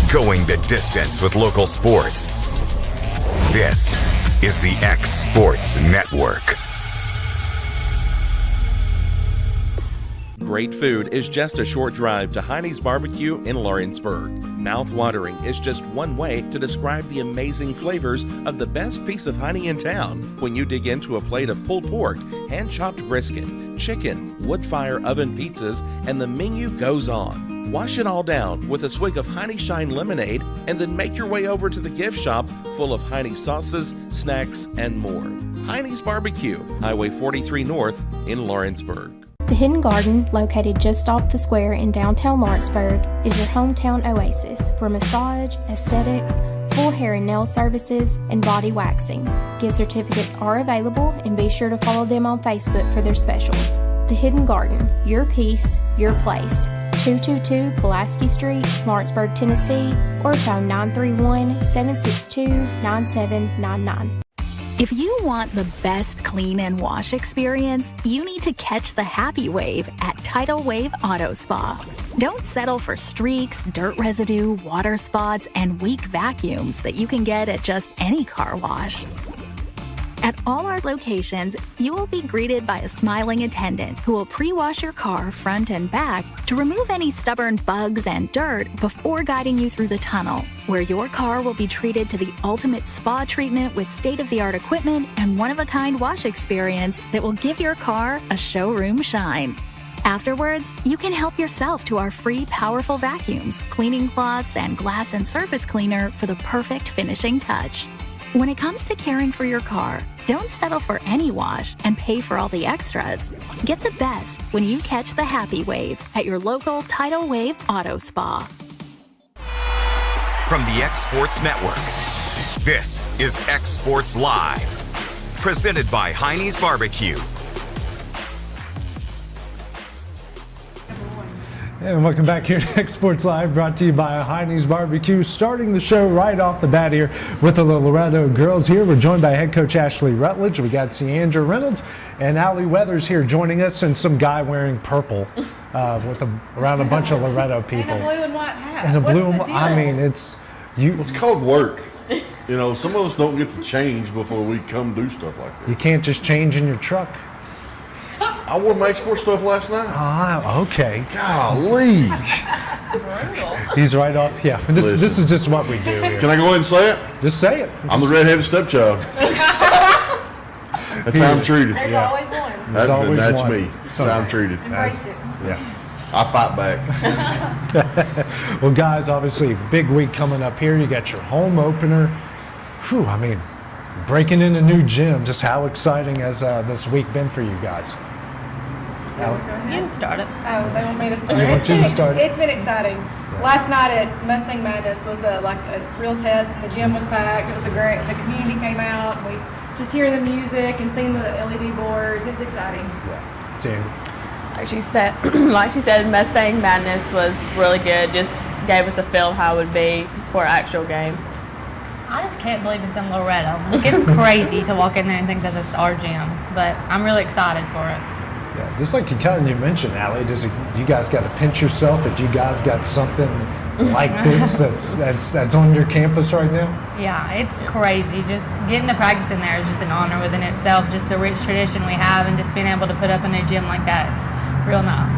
going the distance with local sports. This is the xSports Network. Great food is just a short drive to Hinie's BBQ in Lawrenceburg. Mouth-watering is just one way to describe the amazing flavors of the best piece of Hinie in town when you dig into a plate of pulled pork, hand-chopped brisket, chicken, wood-fire oven pizzas, and the menu goes on. Wash it all down with a swig of Hinie Shine lemonade and then make your way over to the gift shop full of Hinie sauces, snacks, and more. Hinie's BBQ, Highway 43 North in Lawrenceburg. The Hidden Garden, located just off the square in downtown Lawrenceburg, is your hometown oasis for massage, aesthetics, full hair and nail services, and body waxing. Gift certificates are available, and be sure to follow them on Facebook for their specials. The Hidden Garden, your piece, your place. 222 Pulaski Street, Lawrenceburg, Tennessee, or phone 931-762-9799. If you want the best clean and wash experience, you need to catch the happy wave at Tidal Wave Auto Spa. Don't settle for streaks, dirt residue, water spots, and weak vacuums that you can get at just any car wash. At all our locations, you will be greeted by a smiling attendant who will pre-wash your car front and back to remove any stubborn bugs and dirt before guiding you through the tunnel, where your car will be treated to the ultimate spa treatment with state-of-the-art equipment and one-of-a-kind wash experience that will give your car a showroom shine. Afterwards, you can help yourself to our free powerful vacuums, cleaning cloths, and glass and surface cleaner for the perfect finishing touch. When it comes to caring for your car, don't settle for any wash and pay for all the extras. Get the best when you catch the happy wave at your local Tidal Wave Auto Spa. From the xSports Network, this is xSports Live, presented by Hinie's BBQ. And welcome back here to xSports Live, brought to you by Hinie's BBQ. Starting the show right off the bat here with the Loretto girls here. We're joined by head coach Ashley Rutledge. We got Ciandra Reynolds and Allie Weathers here joining us, and some guy wearing purple around a bunch of Loretto people. And a blue and white hat. And a blue and What's the white. I deal? mean, it's you. It's called work. You know, some of us don't get to change before we come do stuff like that. You can't just change in your truck. I wore my sport stuff last night. Ah, okay. Golly. He's right off. Yeah, this is just what we do here. Can I go ahead and say it? Just say it. I'm the redheaded stepchild. That's how I'm treated. There's always one. That's one. me. That's how I'm treated. Embrace it. Yeah. I fight back. Well, guys, obviously, big week coming up here. You got your home opener. Whew, I mean, breaking in a new gym. Just how exciting has this week been for you guys? You can start it. Oh, they want me to start. You want you to start? It's been exciting. Last night at Mustang Madness was like a real test. The gym was packed. It was the community came out. We just hearing the music and seeing the LED boards. It's exciting. Yeah. Seeing. Like she said, Mustang Madness was really good. Just gave us a feel of how it would be for an actual game. I just can't believe it's in Loretto. It's crazy to walk in there and think that it's our gym, but I'm really excited for it. Yeah, just like you mentioned, Allie, you guys got to pinch yourself that you guys got something like this that's on your campus right now? Yeah, it's crazy. Just getting to practice in there is just an honor within itself. Just the rich tradition we have, and just being able to put up a new gym like that, it's real nice.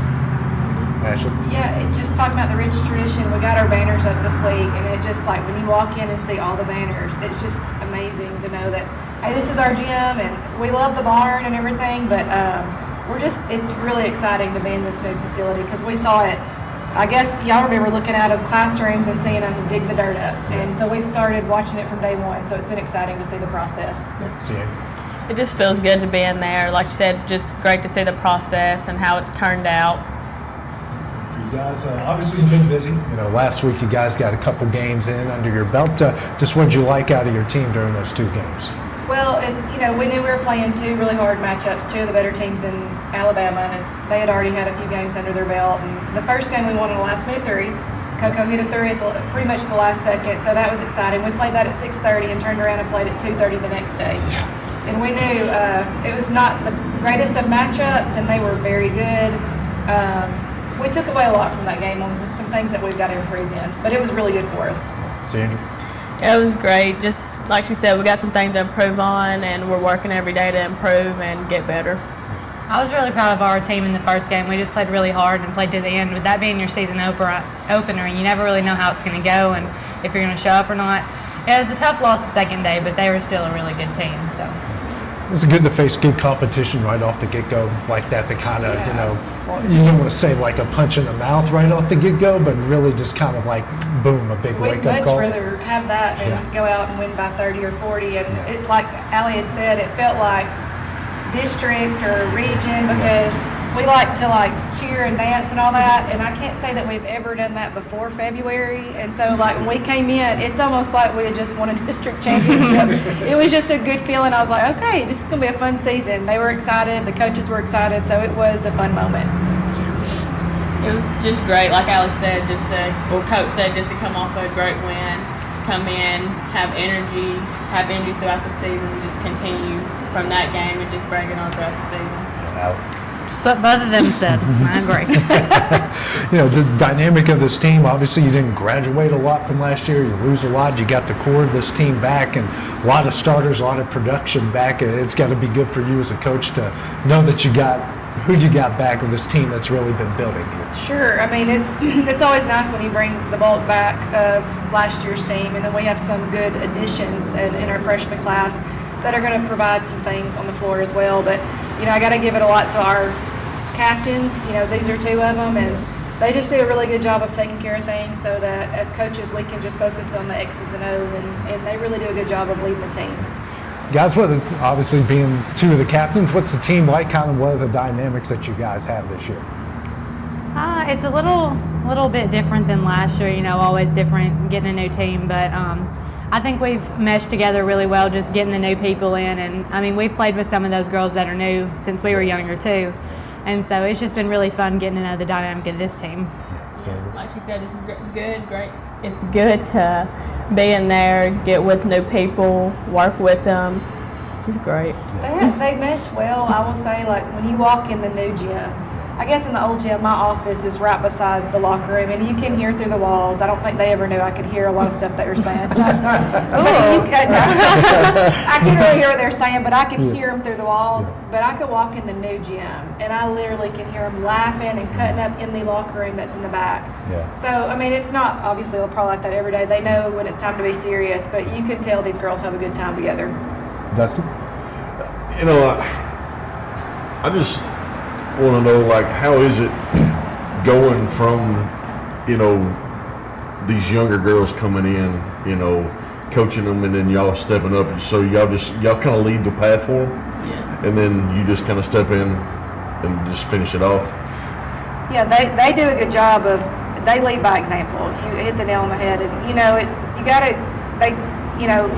Ashley? Yeah, just talking about the rich tradition, we got our banners up this week, and it just like when you walk in and see all the banners, it's just amazing to know that, hey, this is our gym, and we love the barn and everything, but it's really exciting to be in this new facility because we saw it. I guess y'all remember looking out of classrooms and seeing them dig the dirt up, and so we started watching it from day one. So it's been exciting to see the process. It just feels good to be in there. Like you said, just great to see the process and how it's turned out. For you guys, obviously you've been busy. You know, last week you guys got a couple games in under your belt. Just what did you like out of your team during those 2 games? Well, we knew we were playing 2 really hard matchups, 2 of the better teams in Alabama, and they had already had a few games under their belt. And the first game we won on a last-minute 3. Coco hit a 3 at pretty much the last second, so that was exciting. We played that at 6:30 and turned around and played at 2:30 the next day. Yeah. And we knew it was not the greatest of matchups, and they were very good. we took away a lot from that game on some things that we've got to improve in. But it was really good for us. Sandra? Yeah, it was great. Just like she said, we got some things to improve on, and we're working every day to improve and get better. I was really proud of our team in the first game. We just played really hard and played to the end. With that being your season opener, you never really know how it's going to go and if you're going to show up or not. It was a tough loss the second day, but they were still a really good team. So It's good to face good competition right off the get-go like that. To kind of, you don't want to say like a punch in the mouth right off the get-go, but really just kind of like, boom, a big wake-up call. We'd much rather have that than go out and win by 30 or 40. And it, like Allie had said, it felt like district or region because we like to cheer and dance and all that, and I can't say that we've ever done that before February. And so when we came in, it's almost like we had just won a district championship. It was just a good feeling. I was like, okay, this is gonna be a fun season. They were excited, the coaches were excited, so it was a fun moment. It was just great, like Allie said, Coach said, just to come off a great win, come in, have energy throughout the season, just continue from that game and just bring it on throughout the season. So both of them said, I agree. The dynamic of this team, obviously you didn't graduate a lot from last year. You lose a lot. You got the core of this team back and a lot of starters, a lot of production back. It's got to be good for you as a coach to know that you got who you got back with this team that's really been building here. Sure. I mean, it's always nice when you bring the bulk back of last year's team, and then we have some good additions in our freshman class that are going to provide some things on the floor as well. But I got to give it a lot to our captains. These are two of them, and they just do a really good job of taking care of things so that as coaches we can just focus on the X's and O's, and they really do a good job of leading the team. Guys, obviously being two of the captains, what's the team like? Kind of what are the dynamics that you guys have this year? It's a little bit different than last year. Always different getting a new team, but I think we've meshed together really well, just getting the new people in. And I mean, we've played with some of those girls that are new since we were younger too. And so it's just been really fun getting to know the dynamic of this team. Like she said, it's great. It's good to be in there, get with new people, work with them. It's great. They mesh well. I will say, when you walk in the new gym, I guess in the old gym, my office is right beside the locker room, and you can hear through the walls. I don't think they ever knew I could hear a lot of stuff they were saying. I couldn't really hear what they were saying, but I could hear them through the walls. But I could walk in the new gym, and I literally can hear them laughing and cutting up in the locker room that's in the back. Yeah. So, I mean, it's not, obviously, they'll probably like that every day. They know when it's time to be serious, but you can tell these girls have a good time together. Dustin? I just want to know, how is it going from, these younger girls coming in, coaching them, and then y'all stepping up, so y'all kind of lead the path for them, and then you just kind of step in and just finish it off. Yeah, they do a good job they lead by example. You hit the nail on the head, and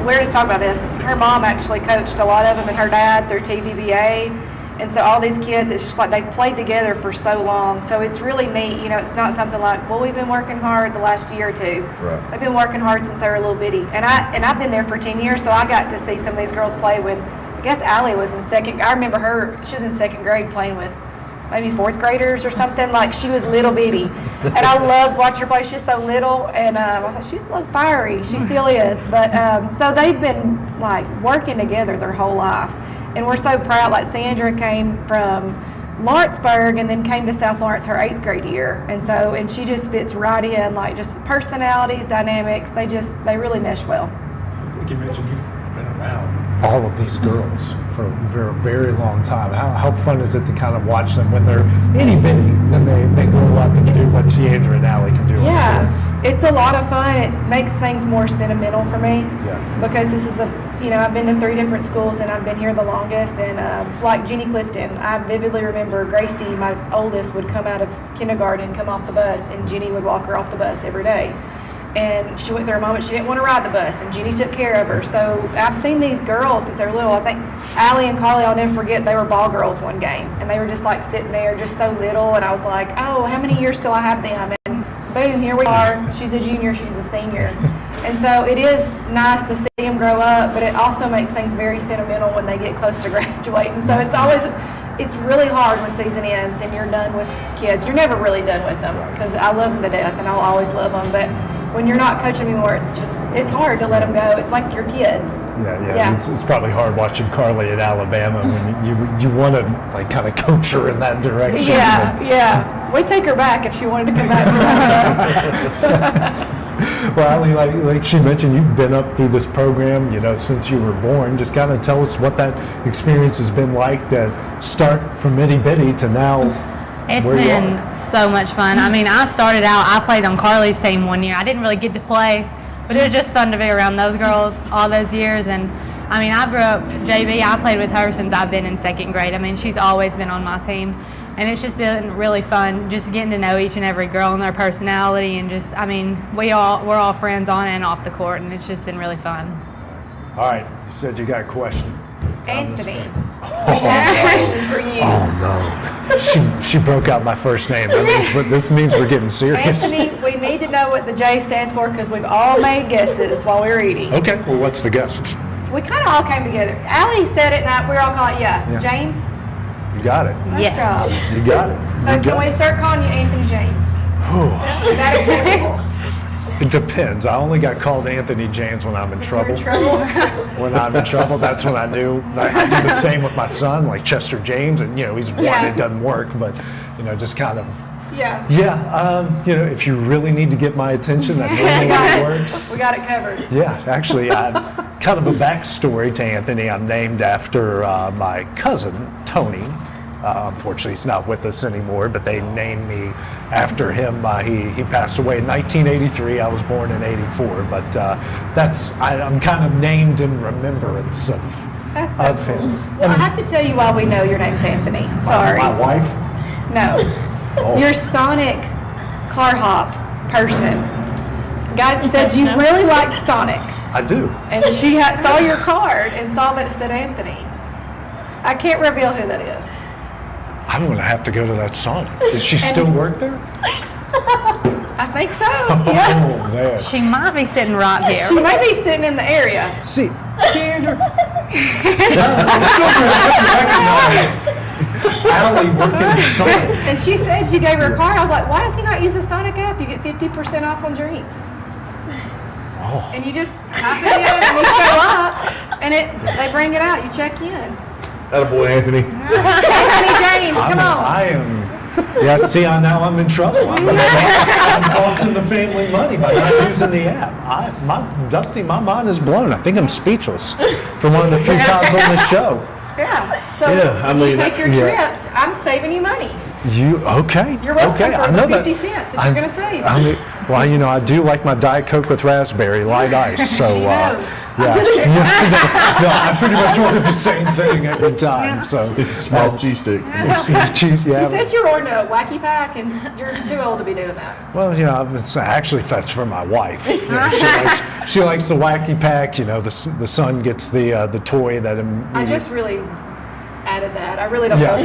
we're just talking about this. Her mom actually coached a lot of them, and her dad through TVBA. And so all these kids, it's just they've played together for so long. So it's really neat. It's not something we've been working hard the last year or two. Right. They've been working hard since they were a little bitty. And I've been there for 10 years, so I got to see some of these girls play when, I guess Allie was in second. I remember she was in second grade playing with maybe fourth graders or something. She was little bitty. And I loved watching her play. She's so little. And I was like, she's so fiery. She still is. But so they've been working together their whole life. And we're so proud. Sandra came from Lawrenceburg and then came to South Lawrence her 8th grade year. And she just fits right in, just personalities, dynamics. They really mesh well. You mentioned you've been around all of these girls for a very, very long time. How fun is it to kind of watch them when they're itty bitty, then they grow up and do what Sandra and Allie can do? Yeah, it's a lot of fun. It makes things more sentimental for me because this is I've been to 3 different schools and I've been here the longest. And like Jenny Clifton, I vividly remember Gracie, my oldest, would come out of kindergarten, come off the bus, and Jenny would walk her off the bus every day. And she went through a moment she didn't want to ride the bus, and Jenny took care of her. So I've seen these girls since they were little. I think Allie and Carly, I'll never forget, they were ball girls one game, and they were just sitting there, just so little. And I was like, oh, how many years till I have them? And boom, here we are. She's a junior, she's a senior. And so it is nice to see them grow up, but it also makes things very sentimental when they get close to graduating. So it's always it's really hard when season ends and you're done with kids. You're never really done with them because I love them to death and I'll always love them. But when you're not coaching anymore, it's hard to let them go. It's like your kids. Yeah. It's probably hard watching Carly at Alabama when you want to like kind of coach her in that direction. Yeah. We take her back if she wanted to come back. Well, Allie, like she mentioned, you've been up through this program, since you were born. Just kind of tell us what that experience has been like to start from itty bitty to now. It's been so much fun. I mean, I started out, I played on Carly's team one year. I didn't really get to play, but it was just fun to be around those girls all those years. And I mean, I grew up JV. I played with her since I've been in second grade. I mean, she's always been on my team. And it's just been really fun just getting to know each and every girl and their personality, and just, I mean, we're all friends on and off the court, and it's just been really fun. All right, you said you got a question. Anthony, we have a question for you. Oh no, she broke out my first name. This means we're getting serious. Anthony, we need to know what the J stands for because we've all made guesses while we were eating. Okay, well, what's the guesses? We kind of all came together. Allie said it, and we were all calling it, yeah. James? You got it. Nice job. You got it. So can we start calling you Anthony James? Is that acceptable? It depends. I only got called Anthony James when I'm in trouble. You're in trouble? When I'm in trouble, that's when I knew. I do the same with my son, like Chester James, and he's one, it doesn't work, but just kind of. Yeah. Yeah. If you really need to get my attention, that normally works. We got it covered. Yeah, actually, kind of a backstory to Anthony. I'm named after my cousin, Tony. Unfortunately, he's not with us anymore, but they named me after him. He passed away in 1983. I was born in 84, but I'm kind of named in remembrance of him. Well, I have to tell you why we know your name's Anthony. Sorry. My wife? No. Oh. You're Sonic car hop person. God said you really liked Sonic. I do. And she saw your card and saw that it said Anthony. I can't reveal who that is. I'm going to have to go to that Sonic. Does she still work there? I think so, yeah. Oh, man. She might be sitting right here. She may be sitting in the area. See, Andrew. Allie working at Sonic. And she said she gave her a card. I was like, why does he not use the Sonic app? You get 50% off on drinks. Oh. And you just type it in and you show up and they bring it out. You check in. Attaboy, Anthony. Anthony James, come on. I am. Yeah, see, now I'm in trouble. I'm costing the family money by not using the app. Dusty, my mind is blown. I think I'm speechless for one of the few times on the show. Yeah. So you take your trips, I'm saving you money. Okay? You're welcome okay. for the 50 cents that you're going to save. Well, I do like my Diet Coke with raspberry, light ice. So, she knows. Yeah. No, I pretty much order the same thing every time. So, small cheese stick. Cheese, yeah. She said you're ordering a wacky pack, and you're too old to be doing that. Well, it's actually that's for my wife. She likes the wacky pack. The son gets the toy that. I just really added that. I really don't know.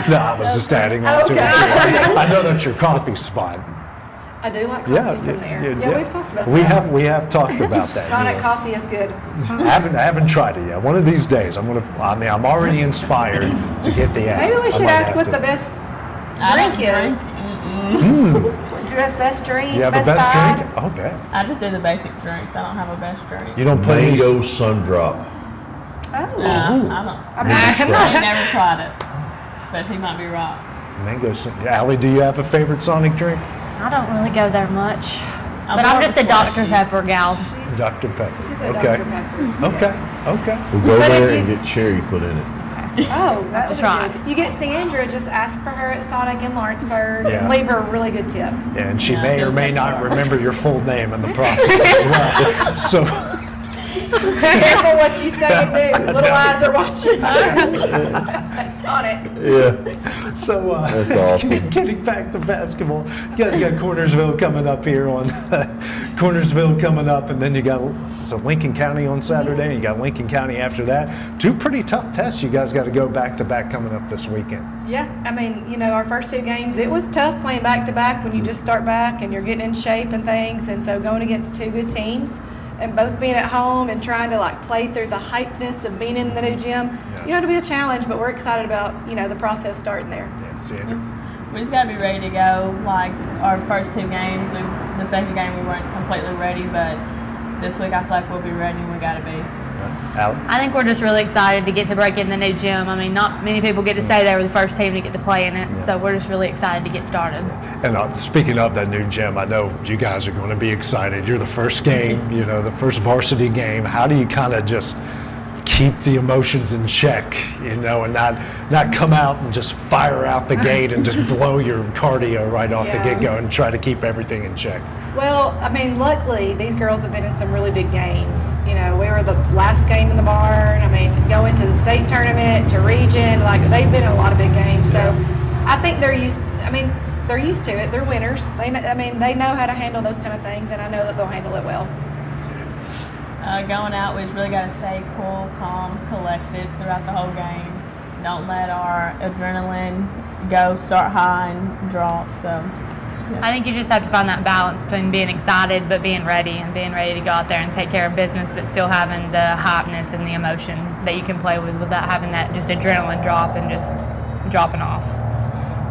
No, I was just adding on to it. I know that's your coffee spot. I do like coffee from there. Yeah, we've talked about that. We have talked about that. Sonic coffee is good. I haven't tried it yet. One of these days, I'm already inspired to get the app. Maybe we should ask what the best drink is. Do you have best drink? You have a best drink? Okay. I just do the basic drinks. I don't have a best drink. You don't play Mango Sun Drop. Oh. No, I don't. I never tried it, but he might be right. Mango. Allie, do you have a favorite Sonic drink? I don't really go there much, but I'm just a Dr. Pepper gal. Dr. Pepper. She's a Dr. Pepper. Okay. We'll go there and get cherry put in it. Oh, that would be try. good. If you get Sandra, just ask for her at Sonic in Lawrenceburg and leave her a really good tip. Yeah, and she may or may not remember your full name in the process as well. So. Careful what you say and do. Little eyes are watching. That's Sonic. Yeah. So that's awesome. Getting back to basketball, you got Cornersville coming up here on Cornersville coming up, and then you got Lincoln County on Saturday, and you got Lincoln County after that. Two pretty tough tests you guys got to go back to back coming up this weekend. Yeah, I mean, our first two games, it was tough playing back to back when you just start back and you're getting in shape and things, and so going against two good teams. and both being at home and trying to like play through the hypeness of being in the new gym, it'll be a challenge, but we're excited about, the process starting there. Yeah, Sandra. We just got to be ready to go. Like our first 2 games, the second game we weren't completely ready, but this week I feel like we'll be ready and we got to be. Allie? I think we're just really excited to get to break in the new gym. I mean, not many people get to say they were the first team to get to play in it, so we're just really excited to get started. And speaking of that new gym, I know you guys are going to be excited. You're the first game, the first varsity game. How do you kind of just keep the emotions in check, and not come out and just fire out the gate and just blow your cardio right off the get-go and try to keep everything in check? Well, I mean, luckily, these girls have been in some really big games. We were the last game in the barn. I mean, going to the state tournament, to region, like they've been in a lot of big games. So I think they're used to it. They're winners. They know how to handle those kind of things, and I know that they'll handle it well. Going out, we just really got to stay cool, calm, collected throughout the whole game. Don't let our adrenaline start high and drop. So. I think you just have to find that balance between being excited but being ready, and being ready to go out there and take care of business, but still having the hypeness and the emotion that you can play with without having that just adrenaline drop and just dropping off.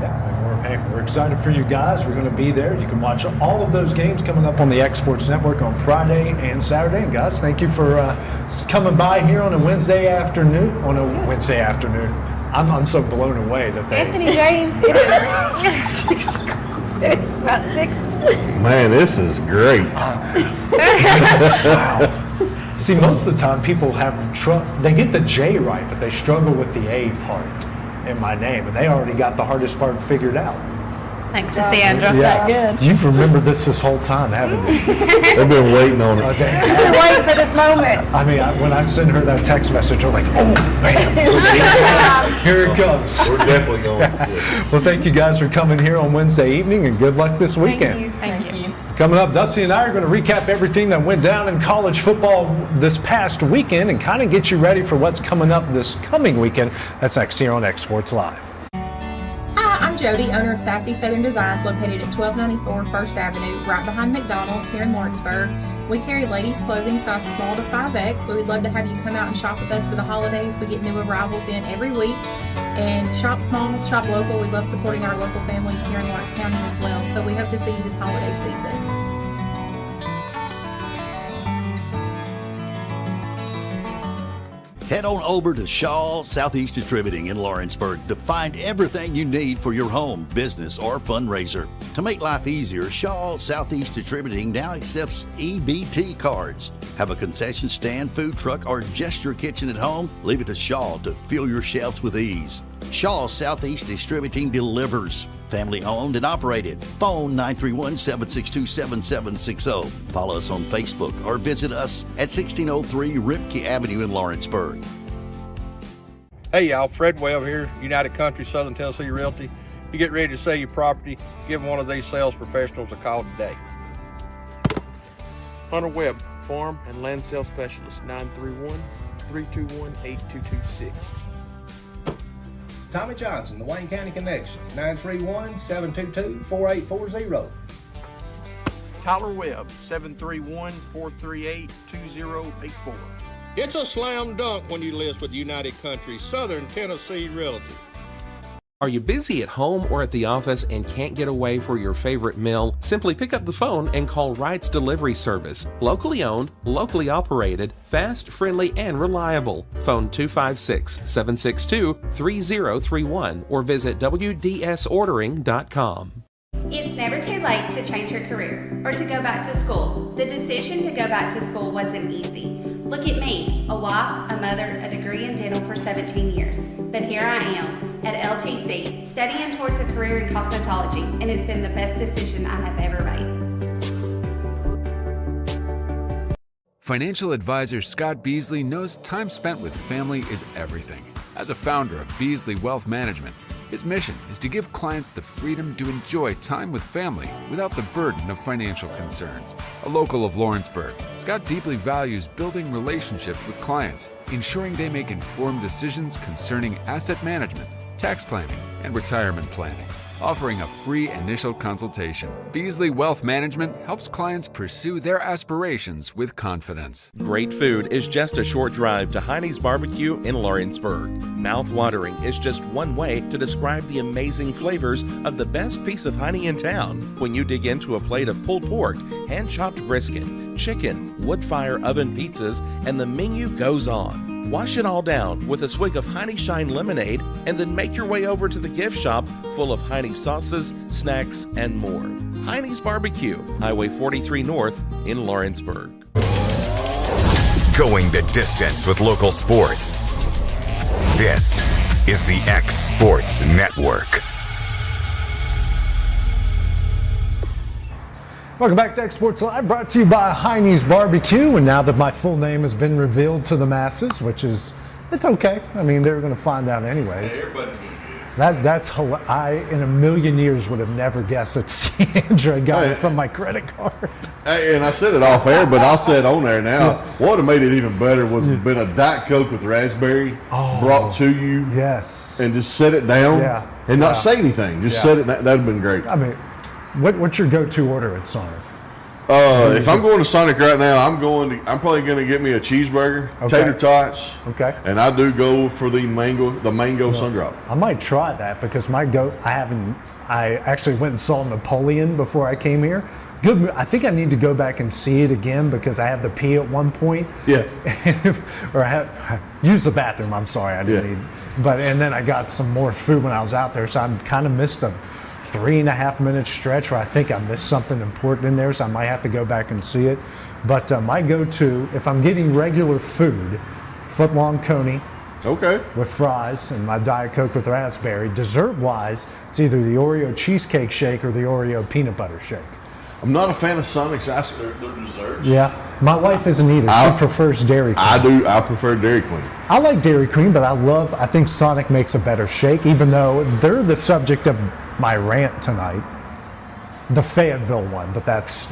Yeah, we're excited for you guys. We're going to be there. You can watch all of those games coming up on the xSports Network on Friday and Saturday. And guys, thank you for coming by here on a Wednesday afternoon. Wednesday afternoon. I'm so blown away that they... Anthony James, it is. It's about 6. Man, this is great. Wow. See, most of the time people they get the J right, but they struggle with the A part in my name, and they already got the hardest part figured out. Thanks to Sandra. Yeah. Good. You've remembered this whole time, haven't you? They've been waiting on it. Okay. I've been waiting for this moment. I mean, when I send her that text message, I'm like, oh, man, here it comes. We're definitely going. Well, thank you guys for coming here on Wednesday evening, and good luck this weekend. Thank you. Coming up, Dusty and I are going to recap everything that went down in college football this past weekend and kind of get you ready for what's coming up this coming weekend. That's next here on xSports Live. Hi, I'm Jody, owner of Sassy Southern Designs, located at 1294 First Avenue, right behind McDonald's here in Lawrenceburg. We carry ladies' clothing size small to 5X. We would love to have you come out and shop with us for the holidays. We get new arrivals in every week. And shop small, shop local. We love supporting our local families here in Lawrence County as well. So we hope to see you this holiday season. Head on over to Shaw Southeast Distributing in Lawrenceburg to find everything you need for your home, business, or fundraiser. To make life easier, Shaw Southeast Distributing now accepts EBT cards. Have a concession stand, food truck, or just your kitchen at home? Leave it to Shaw to fill your shelves with ease. Shaw Southeast Distributing delivers. Family owned and operated. Phone 931-762-7760. Follow us on Facebook or visit us at 1603 Ripke Avenue in Lawrenceburg. Hey y'all, Fred Webb here, United Country Southern Tennessee Realty. You get ready to sell your property, give one of these sales professionals a call today. Hunter Webb, Farm and Land Sales Specialist, 931-321-8226. Tommy Johnson, the Wayne County Connection, 931-722-4840. Tyler Webb, 731-438-2084. It's a slam dunk when you list with United Country Southern Tennessee Realty. Are you busy at home or at the office and can't get away for your favorite meal? Simply pick up the phone and call Wright's Delivery Service. Locally owned, locally operated, fast, friendly, and reliable. Phone 256-762-3031 or visit WDSordering.com. It's never too late to change your career or to go back to school. The decision to go back to school wasn't easy. Look at me, a wife, a mother, a degree in dental for 17 years. But here I am at LTC, studying towards a career in cosmetology, and it's been the best decision I have ever made. Financial advisor Scott Beasley knows time spent with family is everything. As a founder of Beasley Wealth Management, his mission is to give clients the freedom to enjoy time with family without the burden of financial concerns. A local of Lawrenceburg, Scott deeply values building relationships with clients, ensuring they make informed decisions concerning asset management, tax planning, and retirement planning. offering a free initial consultation. Beasley Wealth Management helps clients pursue their aspirations with confidence. Great food is just a short drive to Heinie's BBQ in Lawrenceburg. Mouth-watering is just one way to describe the amazing flavors of the best piece of Hinie in town. When you dig into a plate of pulled pork, hand-chopped brisket, chicken, wood-fire oven pizzas, and the menu goes on. Wash it all down with a swig of Hinie Shine lemonade and then make your way over to the gift shop full of Hinie sauces, snacks, and more. Heinie's BBQ, Highway 43 North in Lawrenceburg. Going the distance with local sports. This is the xSports Network. Welcome back to xSports Live, brought to you by Heinie's BBQ. And now that my full name has been revealed to the masses, which is, it's okay. I mean, they're going to find out anyways. Hey, everybody's doing That's I in a million years would have never guessed that Sandra got it from my credit card. Hey, and I said it off air, but I'll say it on there now. What would have made it even better was been a Diet Coke with raspberry brought to you. Yes. And just set it down and not say anything. Just set it. That would have been great. I mean, what's your go-to order at Sonic? If I'm going to Sonic right now, I'm probably going to get me a cheeseburger, tater tots. Okay. And I do go for the mango Sundrop. I might try that because I actually went and saw Napoleon before I came here. Good. I think I need to go back and see it again because I had to pee at one point. Yeah. Or I had use the bathroom. I'm sorry, I didn't need. And then I got some more food when I was out there, so I kind of missed a 3.5 minute stretch where I think I missed something important in there, so I might have to go back and see it. But my go-to, if I'm getting regular food, foot-long coney. Okay. With fries and my Diet Coke with raspberry. Dessert-wise, it's either the Oreo cheesecake shake or the Oreo peanut butter shake. I'm not a fan of Sonic's their desserts. Yeah, my wife isn't either. She prefers Dairy Queen. I do. I prefer Dairy Queen. I like Dairy Queen, but I think Sonic makes a better shake, even though they're the subject of my rant tonight. The Fayetteville one, but that's,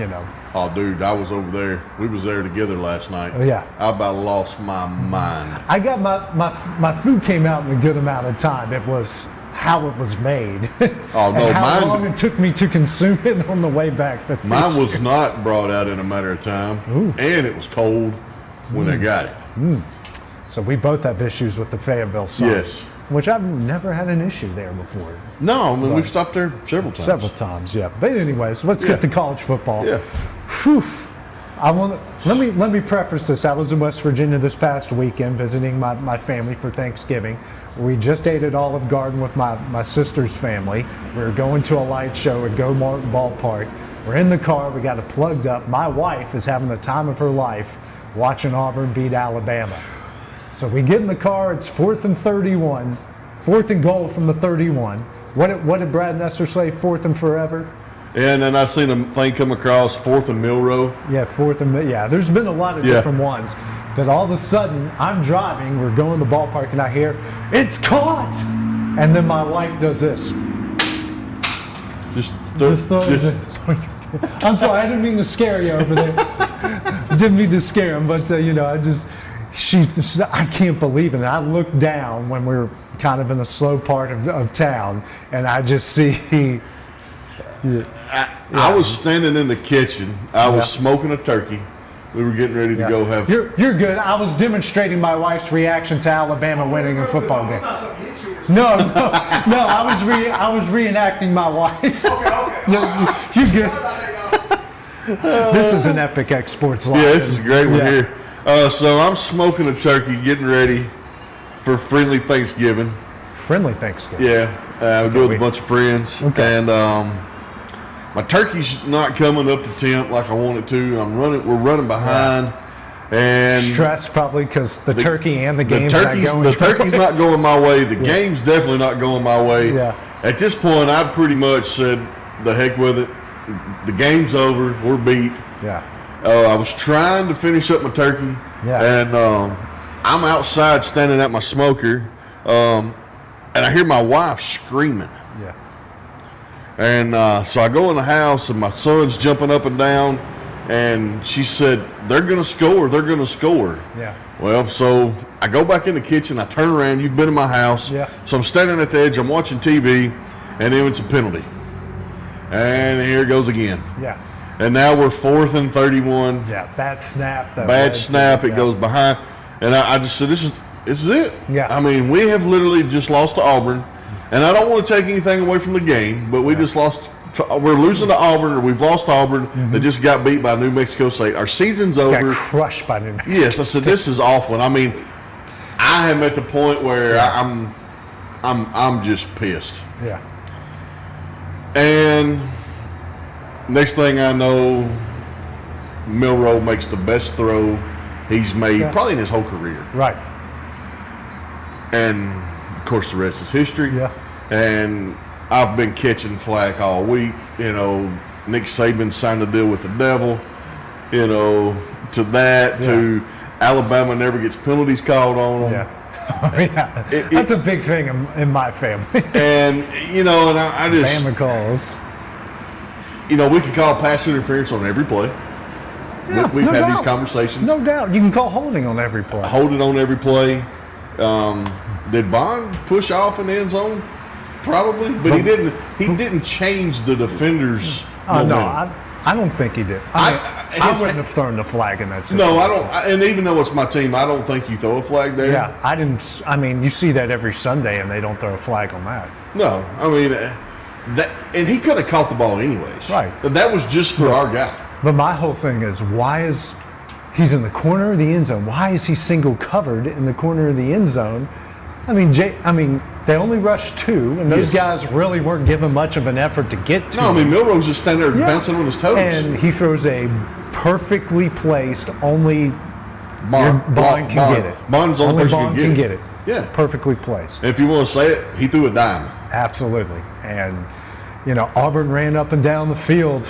Oh, dude, I was over there. We was there together last night. Oh, yeah. I about lost my mind. I got my food came out in a good amount of time. It was how it was made. Oh, no, and how long it took me to consume it on the way back. Mine was not brought out in a matter of time. Ooh. And it was cold when I got it. So we both have issues with the Fayetteville sauce. Yes. Which I've never had an issue there before. No, I mean, we've stopped there several times. Several times, yeah. But anyways, let's get to college football. Yeah. Whew. Let me preface this. I was in West Virginia this past weekend visiting my family for Thanksgiving. We just ate at Olive Garden with my sister's family. We were going to a light show at Go Martin Ballpark. We're in the car. We got it plugged up. My wife is having the time of her life watching Auburn beat Alabama. So we get in the car. It's 4th and 31, 4th and goal from the 31. What did Brad Nesser say? 4th and forever. And then I seen a thing come across 4th and Milrow. Yeah, 4th and there's been a lot of different ones. That all of a sudden I'm driving, we're going to the ballpark, and I hear it's caught, and then my wife does this. I'm sorry, I didn't mean to scare you over there. Didn't mean to scare him, but I can't believe it. And I looked down when we were kind of in a slow part of town, and I just see. I was standing in the kitchen. I was smoking a turkey. We were getting ready to go have. You're good. I was demonstrating my wife's reaction to Alabama winning a football game. No. I was reenacting my wife. Okay. You're good. This is an epic xSports Live. Yeah, this is a great one here. So I'm smoking a turkey, getting ready for friendly Thanksgiving. Friendly Thanksgiving. Yeah, we're doing with a bunch of friends, and my turkey's not coming up to temp like I want it to. We're running behind, and stress probably because the turkey and the game's not going. The turkey's not going my way. The game's definitely not going my way. Yeah. At this point, I've pretty much said, "The heck with it. The game's over. We're beat." Yeah. I was trying to finish up my turkey, and I'm outside standing at my smoker, and I hear my wife screaming. Yeah. And so I go in the house, and my son's jumping up and down, and she said, "They're going to score. They're going to score." Yeah. Well, so I go back in the kitchen. I turn around. You've been in my house. Yeah. So I'm standing at the edge. I'm watching TV, and then it's a penalty. And here it goes again. Yeah. And now we're 4th and 31. Yeah, bad snap. Bad snap. It goes behind. And I just said, this is it. Yeah. I mean, we have literally just lost to Auburn. And I don't want to take anything away from the game, but we just lost. We're losing to Auburn, or we've lost to Auburn. They just got beat by New Mexico State. Our season's over. Got crushed by New Mexico Yes, I said, this is awful. And I mean, I am at the point where I'm just pissed. Yeah. And next thing I know, Milroe makes the best throw he's made probably in his whole career. Right. And of course, the rest is history. Yeah. And I've been catching flack all week. You know, Nick Saban signed a deal with the devil. You know, to Alabama never gets penalties called on them. Yeah. That's a big thing in my family. And, you know, and I just. Bama calls. You know, we can call pass interference on every play. Yeah, We've had these conversations. No doubt. You can call holding on every play. Holding on every play. Did Bond push off in the end zone? Probably, but he didn't. He didn't change the defender's momentum. No, I don't think he did. I wouldn't have thrown the flag in that situation. No, I don't. And even though it's my team, I don't think you throw a flag there. Yeah, I didn't. I mean, you see that every Sunday, and they don't throw a flag on that. No, I mean that, and he could have caught the ball anyways. Right. That was just for our guy. But my whole thing is, why is he's in the corner of the end zone? Why is he single covered in the corner of the end zone? I mean, they only rushed 2, and those guys really weren't given much of an effort to get to. No, I mean, Milroe's just standing there bouncing on his toes. And he throws a perfectly placed, only Bond can get it. Bond's the only person Bond can get it. Yeah. Perfectly placed. And if you want to say it, he threw a dime. Absolutely. And, you know, Auburn ran up and down the field.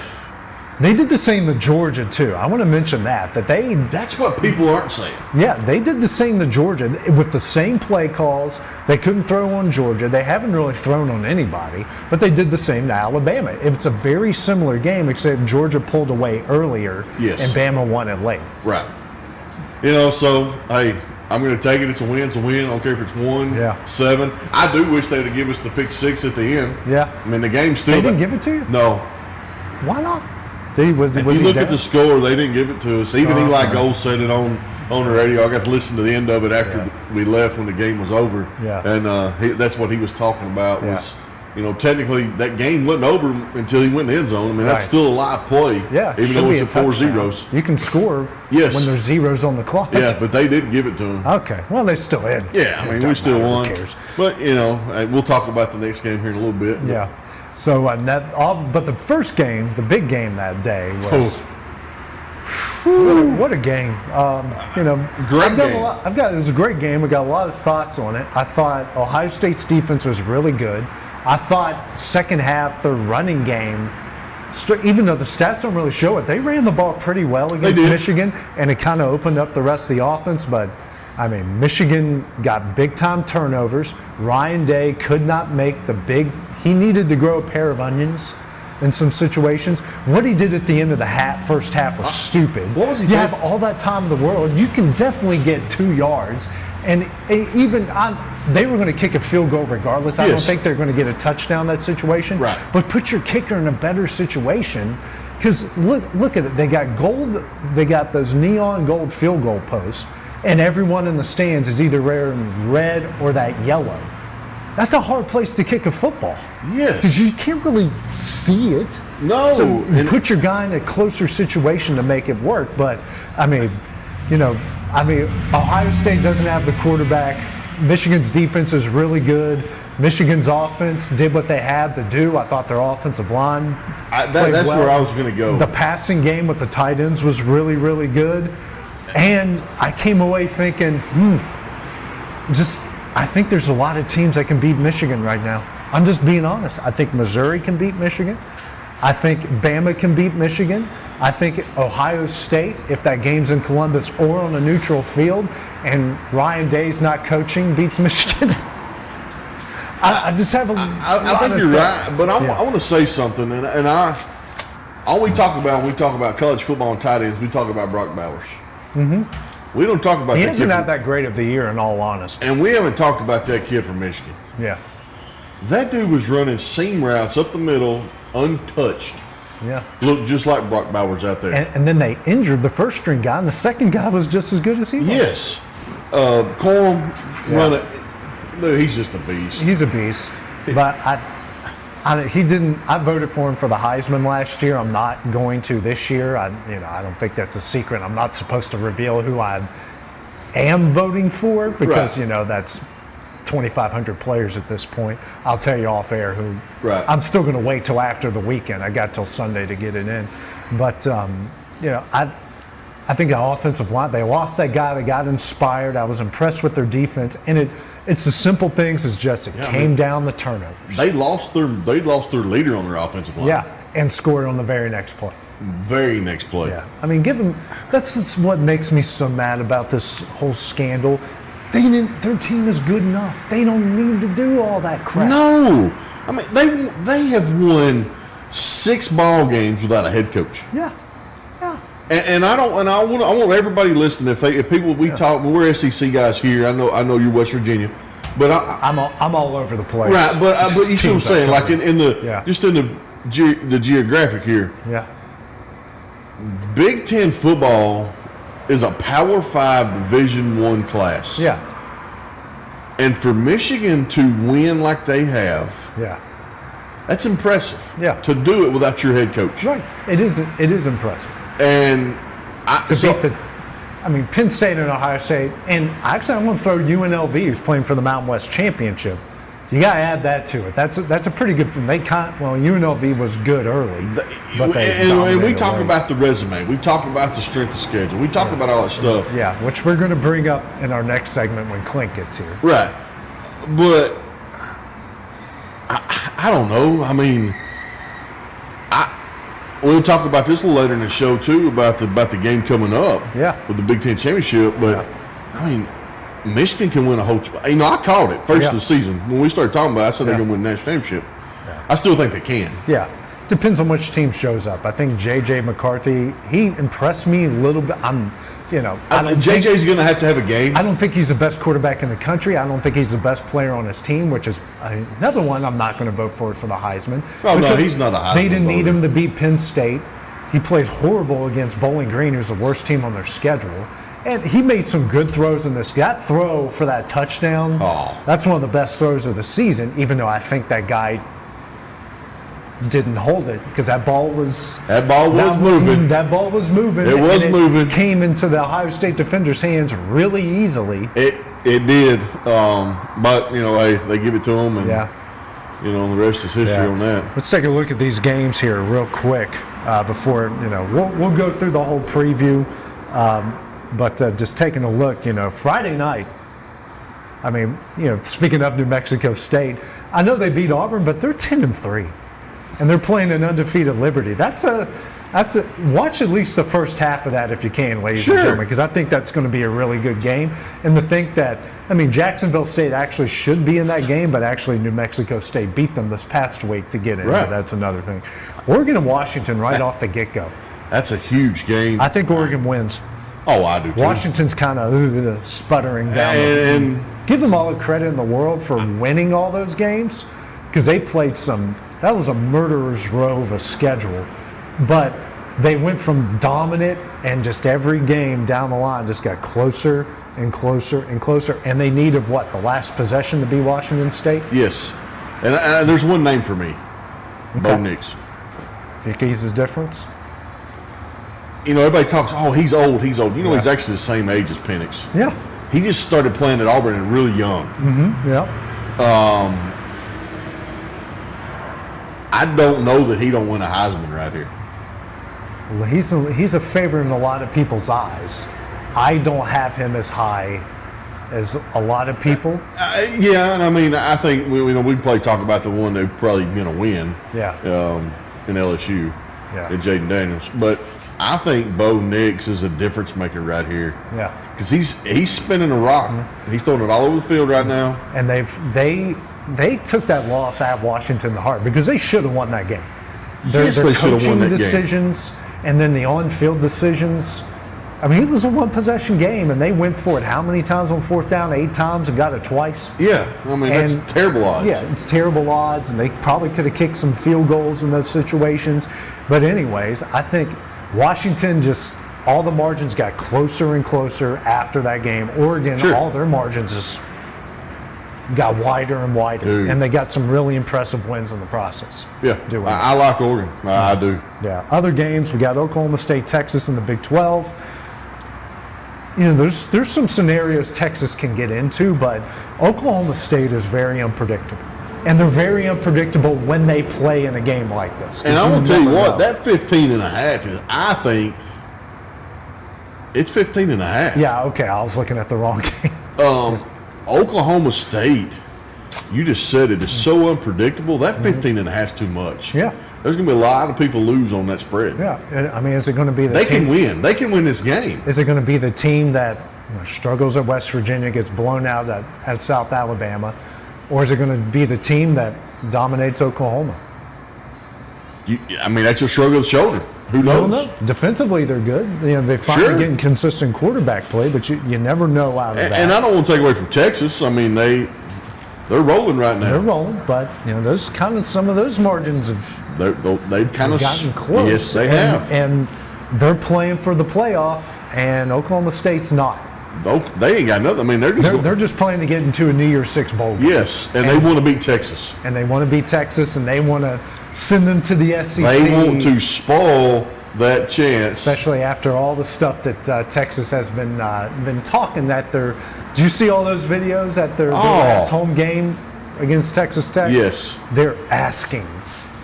They did the same to Georgia, too. I want to mention that's what people aren't saying. Yeah, they did the same to Georgia with the same play calls. They couldn't throw on Georgia. They haven't really thrown on anybody, but they did the same to Alabama. It's a very similar game, except Georgia pulled away earlier, and Bama won it late. Right. You know, so, hey, I'm going to take it. It's a win. It's a win. I don't care if it's 1, 7. I do wish they would have given us the pick 6 at the end. Yeah. I mean, the game's still. They didn't give it to you? No. Why not? If you look at the score, they didn't give it to us. Even Eli Gold said it on the radio. I got to listen to the end of it after we left when the game was over. Yeah. And that's what he was talking about was, you know, technically that game wasn't over until he went in the end zone. I mean, that's still a live play. Yeah. Even though it's at 4-0. You can score when there's zeros on the clock. Yeah, but they didn't give it to him. Okay. Well, they still had. Yeah, I mean, we still won. Who cares? But, you know, we'll talk about the next game here in a little bit. Yeah. So, but the first game, the big game that day was what a game. You know, great game. It was a great game. We got a lot of thoughts on it. I thought Ohio State's defense was really good. I thought second half the running game, even though the stats don't really show it, they ran the ball pretty well against Michigan, and it kind of opened up the rest of the offense. But I mean, Michigan got big time turnovers. Ryan Day could not make the big. He needed to grow a pair of onions in some situations. What he did at the end of the first half was stupid. What was he doing? You have all that time in the world. You can definitely get 2 yards. And even they were going to kick a field goal regardless. I don't think they're going to get a touchdown in that situation. Right. But put your kicker in a better situation. Because look at it. They got gold. They got those neon gold field goal posts. And everyone in the stands is either wearing red or that yellow. That's a hard place to kick a football. Yes. Because you can't really see it. No. So you put your guy in a closer situation to make it work. But, I mean, Ohio State doesn't have the quarterback. Michigan's defense is really good. Michigan's offense did what they had to do. I thought their offensive line that's where I was going to go. The passing game with the tight ends was really, really good. And I came away thinking, I think there's a lot of teams that can beat Michigan right now. I'm just being honest. I think Missouri can beat Michigan. I think Bama can beat Michigan. I think Ohio State, if that game's in Columbus or on a neutral field, and Ryan Day's not coaching, beats Michigan. I just have I think you're right, but I want to say something, and all we talk about when we talk about college football and tight ends, we talk about Brock Bowers. Mm-hmm. We don't talk about he that hasn't kid had that great of the year, in all honesty. And we haven't talked about that kid from Michigan. Yeah. That dude was running seam routes up the middle, untouched. Yeah. Looked just like Brock Bowers out there. And then they injured the first string guy, and the second guy was just as good as he was. Yes. Corum running. Dude, he's just a beast. He's a beast. But he didn't. I voted for him for the Heisman last year. I'm not going to this year. I don't think that's a secret. I'm not supposed to reveal who I am voting for because that's 2,500 players at this point. I'll tell you off air who. Right. I'm still going to wait till after the weekend. I got till Sunday to get it in. But I think the offensive line, they lost that guy. They got inspired. I was impressed with their defense, and it's the simple things. It's just came down the turnovers. They lost their leader on their offensive line. Yeah, and scored on the very next play. Very next play. Yeah, I mean, that's just what makes me so mad about this whole scandal. Their team is good enough. They don't need to do all that crap. No, I mean they have won 6 ball games without a head coach. Yeah. And I want everybody listening. If people talk, we're SEC guys here. I know you're West Virginia, but I'm all over the place. Right, but you see what I'm saying? Like in the geographic here. Yeah. Big Ten football is a Power 5 Division I class. Yeah. And for Michigan to win like they have, that's impressive. Yeah. To do it without your head coach. Right. It is impressive. And Penn State and Ohio State, and actually I'm going to throw UNLV, who's playing for the Mountain West Championship. You got to add that to it. That's a pretty good. UNLV was good early, and we talk about the resume. We talk about the strength of schedule. We talk about all that stuff. Yeah, which we're going to bring up in our next segment when Clint gets here. Right, but I don't know. I mean, we'll talk about this a little later in the show too about the game coming up. Yeah. With the Big Ten championship, but I mean, Michigan can win a whole. I called it first of the season when we started talking about it. I said they're going to win the national championship. Yeah. I still think they can. Yeah. Depends on which team shows up. I think J.J. McCarthy, he impressed me a little bit. JJ's going to have a game. I don't think he's the best quarterback in the country. I don't think he's the best player on his team, which is another one I'm not going to vote for the Heisman. Oh, no, he's not a Heisman. They didn't need him to beat Penn State. He played horrible against Bowling Green, who's the worst team on their schedule. And he made some good throws in this. That throw for that touchdown, that's one of the best throws of the season, even though I think that guy didn't hold it because that ball was moving. That ball was moving. It was moving. Came into the Ohio State defender's hands really easily. It did. But they give it to him, and the rest is history on that. Let's take a look at these games here real quick before we'll go through the whole preview. But just taking a look, Friday night. I mean, speaking of New Mexico State, I know they beat Auburn, but they're 10-3. And they're playing an undefeated Liberty. That's a watch at least the first half of that if you can, ladies and gentlemen, because I think that's going to be a really good game. And to think that, Jacksonville State actually should be in that game, but actually New Mexico State beat them this past week to get in. Right. That's another thing. Oregon and Washington right off the get-go. That's a huge game. I think Oregon wins. Oh, I do too. Washington's kind of sputtering down. And give them all the credit in the world for winning all those games because they played that was a murderer's row of a schedule. But they went from dominant and just every game down the line just got closer and closer and closer. And they needed the last possession to be Washington State? Yes. And there's one name for me. Okay. Bo Nix. Think he's the difference? Everybody talks, he's old. He's actually the same age as Penix. Yeah. He just started playing at Auburn really young. Mm-hmm. Yeah. I don't know that he don't win a Heisman right here. Well, he's a favorite in a lot of people's eyes. I don't have him as high as a lot of people. Yeah, and I think we can probably talk about the one they're probably going to win. Yeah. In LSU. Yeah. And Jaden Daniels, but I think Bo Nix is a difference maker right here. Yeah. Because he's spinning a rock. Mm-hmm. He's throwing it all over the field right now. And they took that loss at Washington to heart because they should have won that game. Yes, they should have won that decisions game. And then the on-field decisions. I mean, it was a one-possession game, and they went for it how many times on fourth down? 8 times and got it twice. Yeah, I mean, that's terrible odds. Yeah, it's terrible odds, and they probably could have kicked some field goals in those situations. But anyways, I think Washington just, all the margins got closer and closer after that game. Oregon, all their margins just got wider and wider, and they got some really impressive wins in the process. Yeah, I like Oregon. I do. Yeah, other games, we got Oklahoma State, Texas in the Big 12. You know, there's some scenarios Texas can get into, but Oklahoma State is very unpredictable. And they're very unpredictable when they play in a game like this. And I'm going to tell you what, that 15.5 is, I think, it's 15.5. Yeah, okay, I was looking at the wrong game. Oklahoma State, you just said it is so unpredictable. That 15.5 is too much. Yeah. There's going to be a lot of people lose on that spread. Yeah, and, I mean, is it going to be the They team? can win. They can win this game. Is it going to be the team that struggles at West Virginia, gets blown out at South Alabama, or is it going to be the team that dominates Oklahoma? I mean, that's a shrug of the shoulder. Who knows? Don't know. Defensively, they're good. You know, they're finally getting consistent quarterback play, but you never know out of that. And I don't want to take away from Texas. I mean, they're rolling right now. They're rolling, but you know, those kind of some of those margins have they've kind of gotten close. Yes, they have. And they're playing for the playoff, and Oklahoma State's not. They ain't got nothing. I mean, they're just playing to get into a New Year's Six bowl game. Yes, and they want to beat Texas. And they want to beat Texas, and they want to send them to the SEC. They want to spoil that chance, especially after all the stuff that Texas has been talking. That they're. Did you see all those videos at their last home game against Texas Tech? Yes. They're asking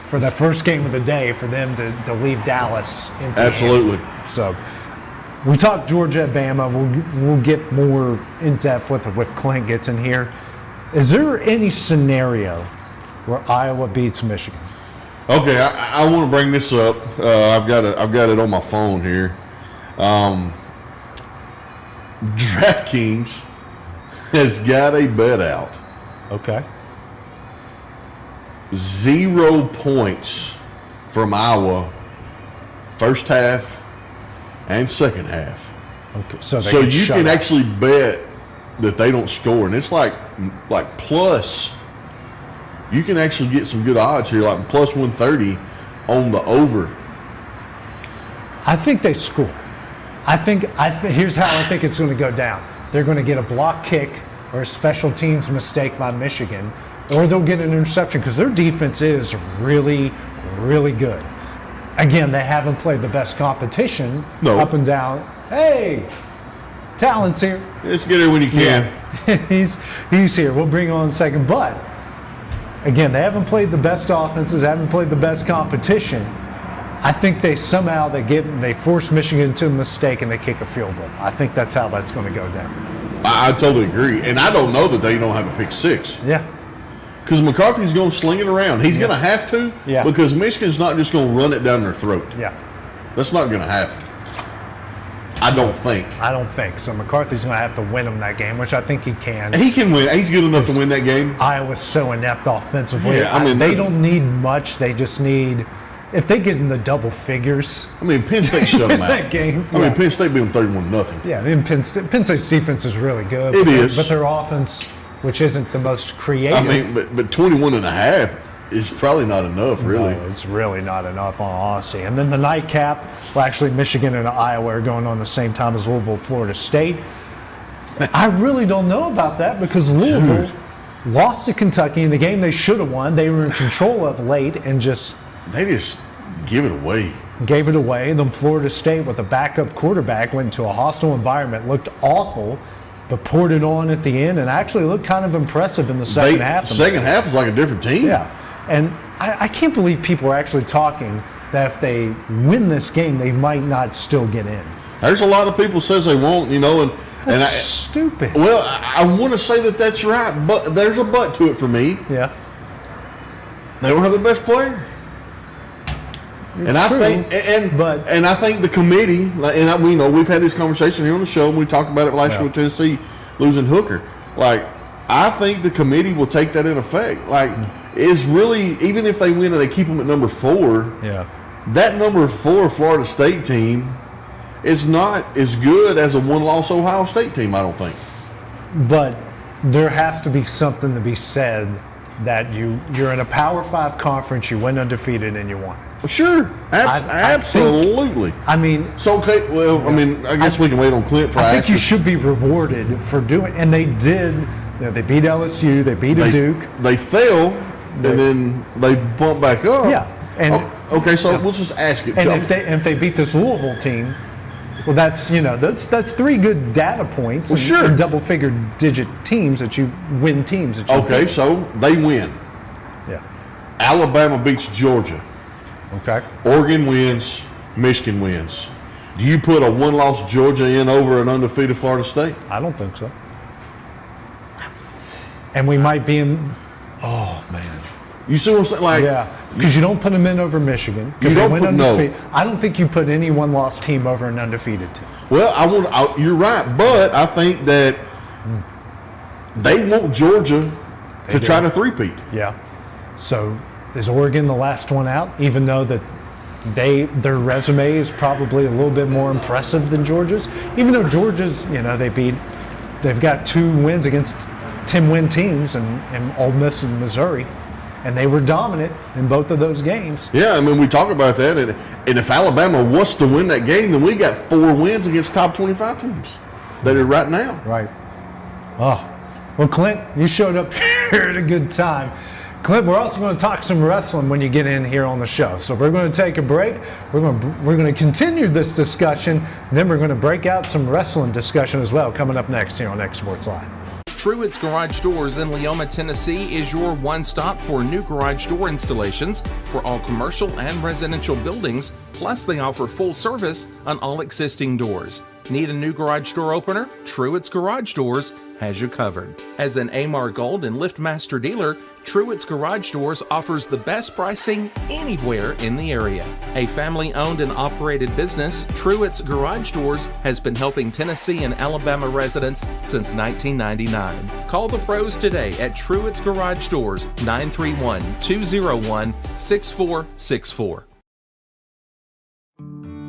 for the first game of the day for them to leave Dallas. Absolutely. So we talked Georgia, Bama. We'll get more in depth with Clint gets in here. Is there any scenario where Iowa beats Michigan? Okay, I want to bring this up. I've got it on my phone here. DraftKings has got a bet out. Okay. 0 points from Iowa, first half and second half. Okay, so you can actually bet that they don't score, and it's like plus. You can actually get some good odds here, like plus 130 on the over. I think they score. Here's how I think it's going to go down. They're going to get a block kick or a special teams mistake by Michigan, or they'll get an interception because their defense is really, really good. Again, they haven't played the best competition up and down. Hey, talent's here. Just get here when you can. Yeah. he's here. We'll bring him on in a second. But, again, they haven't played the best offenses, haven't played the best competition. I think they force Michigan into a mistake and they kick a field goal. I think that's how that's going to go down. I totally agree. And I don't know that they don't have a pick six. Yeah. Because McCarthy's going to sling it around. He's going to have to because Michigan's not just going to run it down their throat. Yeah. That's not going to happen. I don't think. So McCarthy's going to have to win them that game, which I think he can. He can win. He's good enough to win that game. Iowa's so inept offensively. Yeah, I mean, they don't need much. They just need, if they get in the double figures. I mean, Penn State shut them out. That game. I mean, Penn State beat them 31-0. Yeah, and Penn State's defense is really good. It is. But their offense, which isn't the most creative. I mean, but 21.5 is probably not enough, really. No, it's really not enough, on honesty. And then the nightcap, well, actually, Michigan and Iowa are going on the same time as Louisville, Florida State. I really don't know about that because Louisville lost to Kentucky in the game they should have won. They were in control of late and they just give it away. Gave it away. Then Florida State, with a backup quarterback, went into a hostile environment, looked awful, but poured it on at the end and actually looked kind of impressive in the second half. The second half was like a different team. Yeah. And I can't believe people are actually talking that if they win this game, they might not still get in. There's a lot of people says they won't, That's stupid. Well, I want to say that that's right, but there's a but to it for me. Yeah. They don't have the best player. And I think the committee, and we've had this conversation here on the show, and we talked about it last year with Tennessee losing Hooker. I think the committee will take that in effect. Is really, even if they win and they keep them at number 4, that number 4 Florida State team is not as good as a one-loss Ohio State team, I don't think. But there has to be something to be said that you're in a Power 5 conference, you went undefeated, and you won. Well, sure, absolutely. I mean, so okay. Well, I mean, I guess we can wait on Clint for. I think you should be rewarded for doing, and they did. You know, they beat LSU, they beat Duke. They fell, and then they bumped back up. Yeah, and okay, so we'll just ask it. And if they beat this Louisville team, well, that's 3 good data points. Well, sure. And double-figure digit teams that you win teams. That you okay, beat. so they win. Yeah. Alabama beats Georgia. Okay. Oregon wins. Michigan wins. Do you put a one-loss Georgia in over an undefeated Florida State? I don't think so. And we might be in. Oh man. You see what I'm saying? Like, yeah, because you don't put them in over Michigan. You don't put undefeated. I don't think you put any one-loss team over an undefeated team. Well, you're right, but I think that they want Georgia to try to three-peat. Yeah. So is Oregon the last one out? Even though that their resume is probably a little bit more impressive than Georgia's. Even though Georgia's, they've got 2 wins against 10-win teams in Ole Miss and Missouri. And they were dominant in both of those games. Yeah, I mean, we talk about that. And if Alabama was to win that game, then we got 4 wins against top 25 teams that are right now. Right. Oh, well, Clint, you showed up here at a good time. Clint, we're also going to talk some wrestling when you get in here on the show. So we're going to take a break. We're going to continue this discussion. Then we're going to break out some wrestling discussion as well coming up next here on xSports Live. Truett's Garage Doors in Leoma, Tennessee is your one-stop for new garage door installations for all commercial and residential buildings, plus they offer full service on all existing doors. Need a new garage door opener? Truett's Garage Doors has you covered. As an Amar Gold and LiftMaster dealer, Truett's Garage Doors offers the best pricing anywhere in the area. A family-owned and operated business, Truett's Garage Doors has been helping Tennessee and Alabama residents since 1999. Call the pros today at Truett's Garage Doors, 931-201-6464.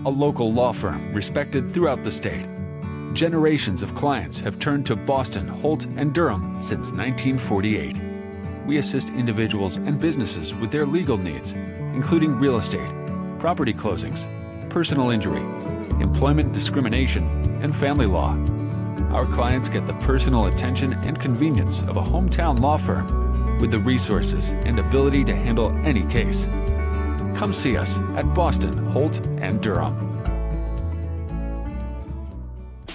A local law firm respected throughout the state. Generations of clients have turned to Boston, Holt, and Durham since 1948. We assist individuals and businesses with their legal needs, including real estate, property closings, personal injury, employment discrimination, and family law. Our clients get the personal attention and convenience of a hometown law firm with the resources and ability to handle any case. Come see us at Boston, Holt, and Durham.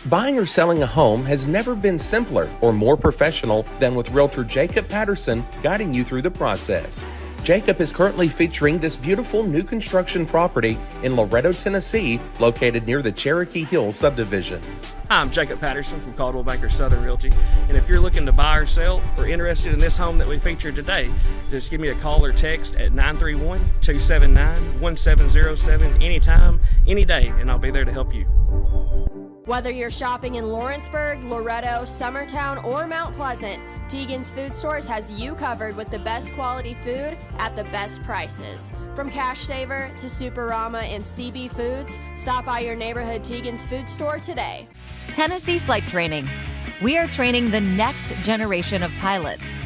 Buying or selling a home has never been simpler or more professional than with Realtor Jacob Patterson guiding you through the process. Jacob is currently featuring this beautiful new construction property in Loretto, Tennessee, located near the Cherokee Hill subdivision. Hi, I'm Jacob Patterson from Caldwell Banker Southern Realty, and if you're looking to buy or sell or interested in this home that we featured today, just give me a call or text at 931-279-1707 anytime, any day, and I'll be there to help you. Whether you're shopping in Lawrenceburg, Loretto, Summertown, or Mount Pleasant, Teagan's Food Stores has you covered with the best quality food at the best prices. From Cash Saver to Superama and CB Foods, stop by your neighborhood Teagan's Food Store today. Tennessee Flight Training. We are training the next generation of pilots.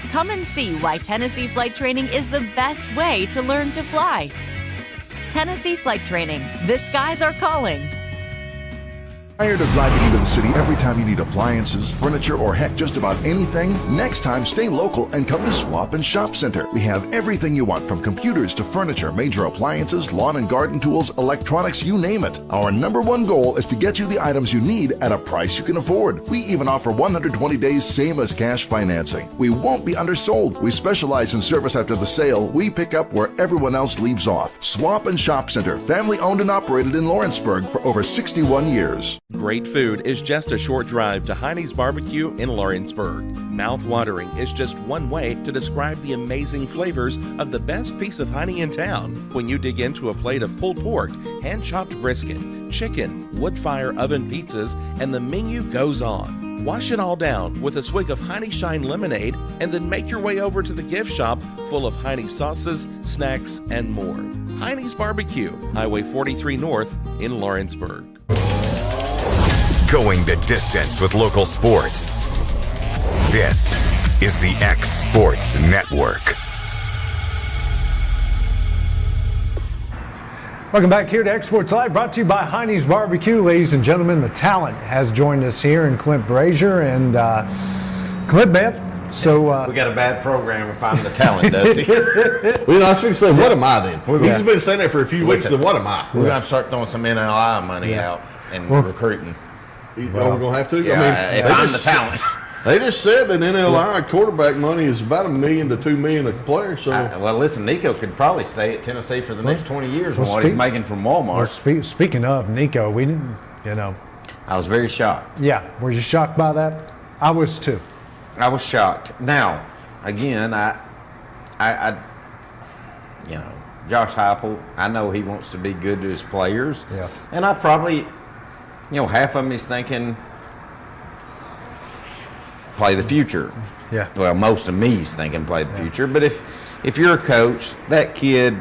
Come and see why Tennessee Flight Training is the best way to learn to fly. Tennessee Flight Training. The skies are calling. Tired of driving into the city every time you need appliances, furniture, or heck, just about anything? Next time, stay local and come to Swap and Shop Center. We have everything you want, from computers to furniture, major appliances, lawn and garden tools, electronics, you name it. Our #1 goal is to get you the items you need at a price you can afford. We even offer 120 days same as cash financing. We won't be undersold. We specialize in service after the sale. We pick up where everyone else leaves off. Swap and Shop Center, family owned and operated in Lawrenceburg for over 61 years. Great food is just a short drive to Hinie's BBQ in Lawrenceburg. Mouth-watering is just one way to describe the amazing flavors of the best piece of Hinie in town. When you dig into a plate of pulled pork, hand-chopped brisket, chicken, wood-fire oven pizzas, and the menu goes on. Wash it all down with a swig of Hinie Shine lemonade, and then make your way over to the gift shop full of Hinie sauces, snacks, and more. Hinie's BBQ, Highway 43 North in Lawrenceburg. Going the distance with local sports. This is the xSports Network. Welcome back here to xSports Live, brought to you by Heinie's BBQ. Ladies and gentlemen, the talent has joined us here in Clint Brazier and Clint, man. So we got a bad program if I'm the talent, Dusty. Well, I was going to say, what am I then? He's been saying that for a few weeks, Listen, then what am I? We're going to start throwing some NLI money out and recruiting. We're going to have to? Yeah, if I'm the talent. They just said that NLI quarterback money is about $1 million to $2 million a player. So, well, listen, Nico could probably stay at Tennessee for the next 20 years from what he's making from Walmart. Well, speaking of Nico, we didn't, I was very shocked. Yeah, were you shocked by that? I was too. I was shocked. Now, again, I Josh Heupel, I know he wants to be good to his players. Yeah. And I probably, half of them is thinking, play the future. Yeah. Well, most of me is thinking play the future. But if you're a coach, that kid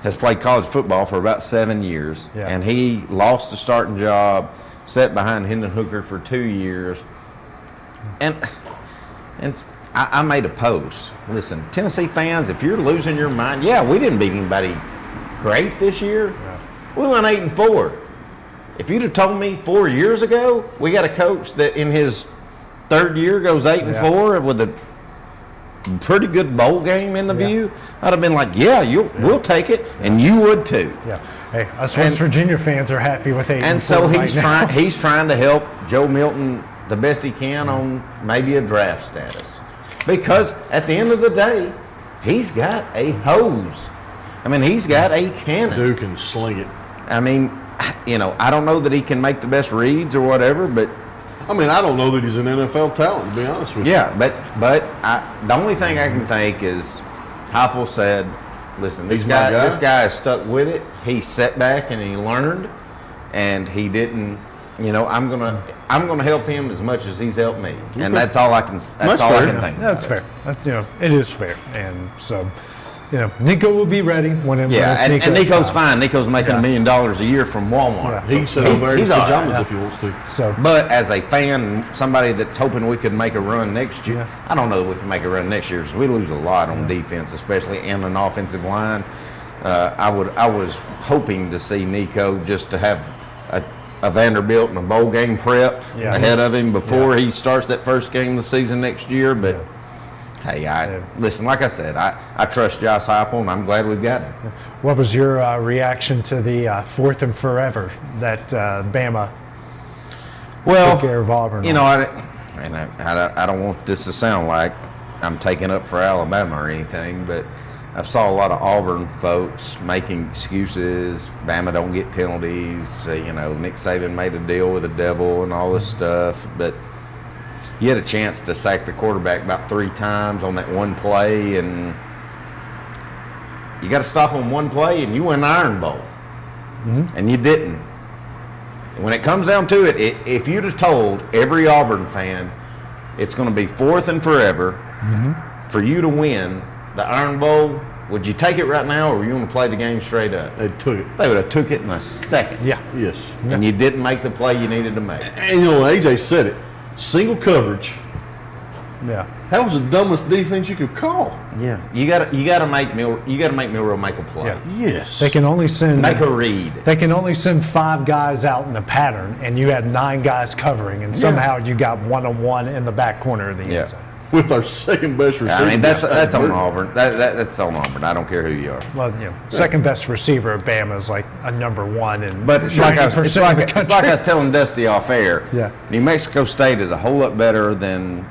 has played college football for about 7 years, and he lost the starting job, sat behind Hendon Hooker for 2 years, and I made a post. Listen, Tennessee fans, if you're losing your mind, we didn't beat anybody great this year. Yeah. We went 8-4. If you'd have told me 4 years ago, we got a coach that in his third year goes 8-4 with a pretty good bowl game in the view, I'd have been like, we'll take it, and you would too. Yeah. Hey, us West Virginia fans are happy with 8-4. And so right he's trying to help Joe Milton the best he can on maybe a draft status, because at the end of the day, he's got a hose. I mean, he's got a cannon. Dude can sling it. I mean, I don't know that he can make the best reads or whatever, but I mean, I don't know that he's an NFL talent, to be honest with you. Yeah, but the only thing I can think is Heupel said, listen, this guy is stuck with it. He sat back and he learned, and he didn't, I'm gonna help him as much as he's helped me. Okay. And that's all I can think. That's fair. It is fair. And so, Nico will be ready when it's and Nico's fine. Nico's making $1 million a year from Walmart. Yeah. He said he's pajamas if he wants to. So, but as a fan, somebody that's hoping we could make a run next year, I don't know that we can make a run next year because we lose a lot on defense, especially and an offensive line. I was hoping to see Nico just to have a Vanderbilt and a bowl game prep ahead of him before he starts that first game of the season next year, but. Hey, listen, like I said, I trust Josh Heupel, and I'm glad we've got him. What was your reaction to the 4th and forever that Bama took care of Auburn? I don't want this to sound like I'm taking up for Alabama or anything, but I saw a lot of Auburn folks making excuses. Bama don't get penalties. Nick Saban made a deal with the devil and all this stuff, but you had a chance to sack the quarterback about 3 times on that one play, and you got to stop on one play, and you win an Iron Bowl, and you didn't. And when it comes down to it, if you'd have told every Auburn fan it's going to be 4th and forever for you to win the Iron Bowl, would you take it right now, or were you going to play the game straight up? They took it. They would have took it in a second. Yeah. Yes. And you didn't make the play you needed to make. And AJ said it. Single coverage. Yeah. That was the dumbest defense you could call. Yeah. You gotta make Milroe make a play. Yeah. Yes. They can only send make a read. They can only send 5 guys out in a pattern, and you had 9 guys covering, and somehow you got 1-on-1 in the back corner of the end zone. With our second best receiver. I mean, that's on Auburn. That's on Auburn. I don't care who you are. Well, second best receiver at Bama is like a number 1, but it's like I was telling Dusty off air. Yeah. New Mexico State is a whole lot better than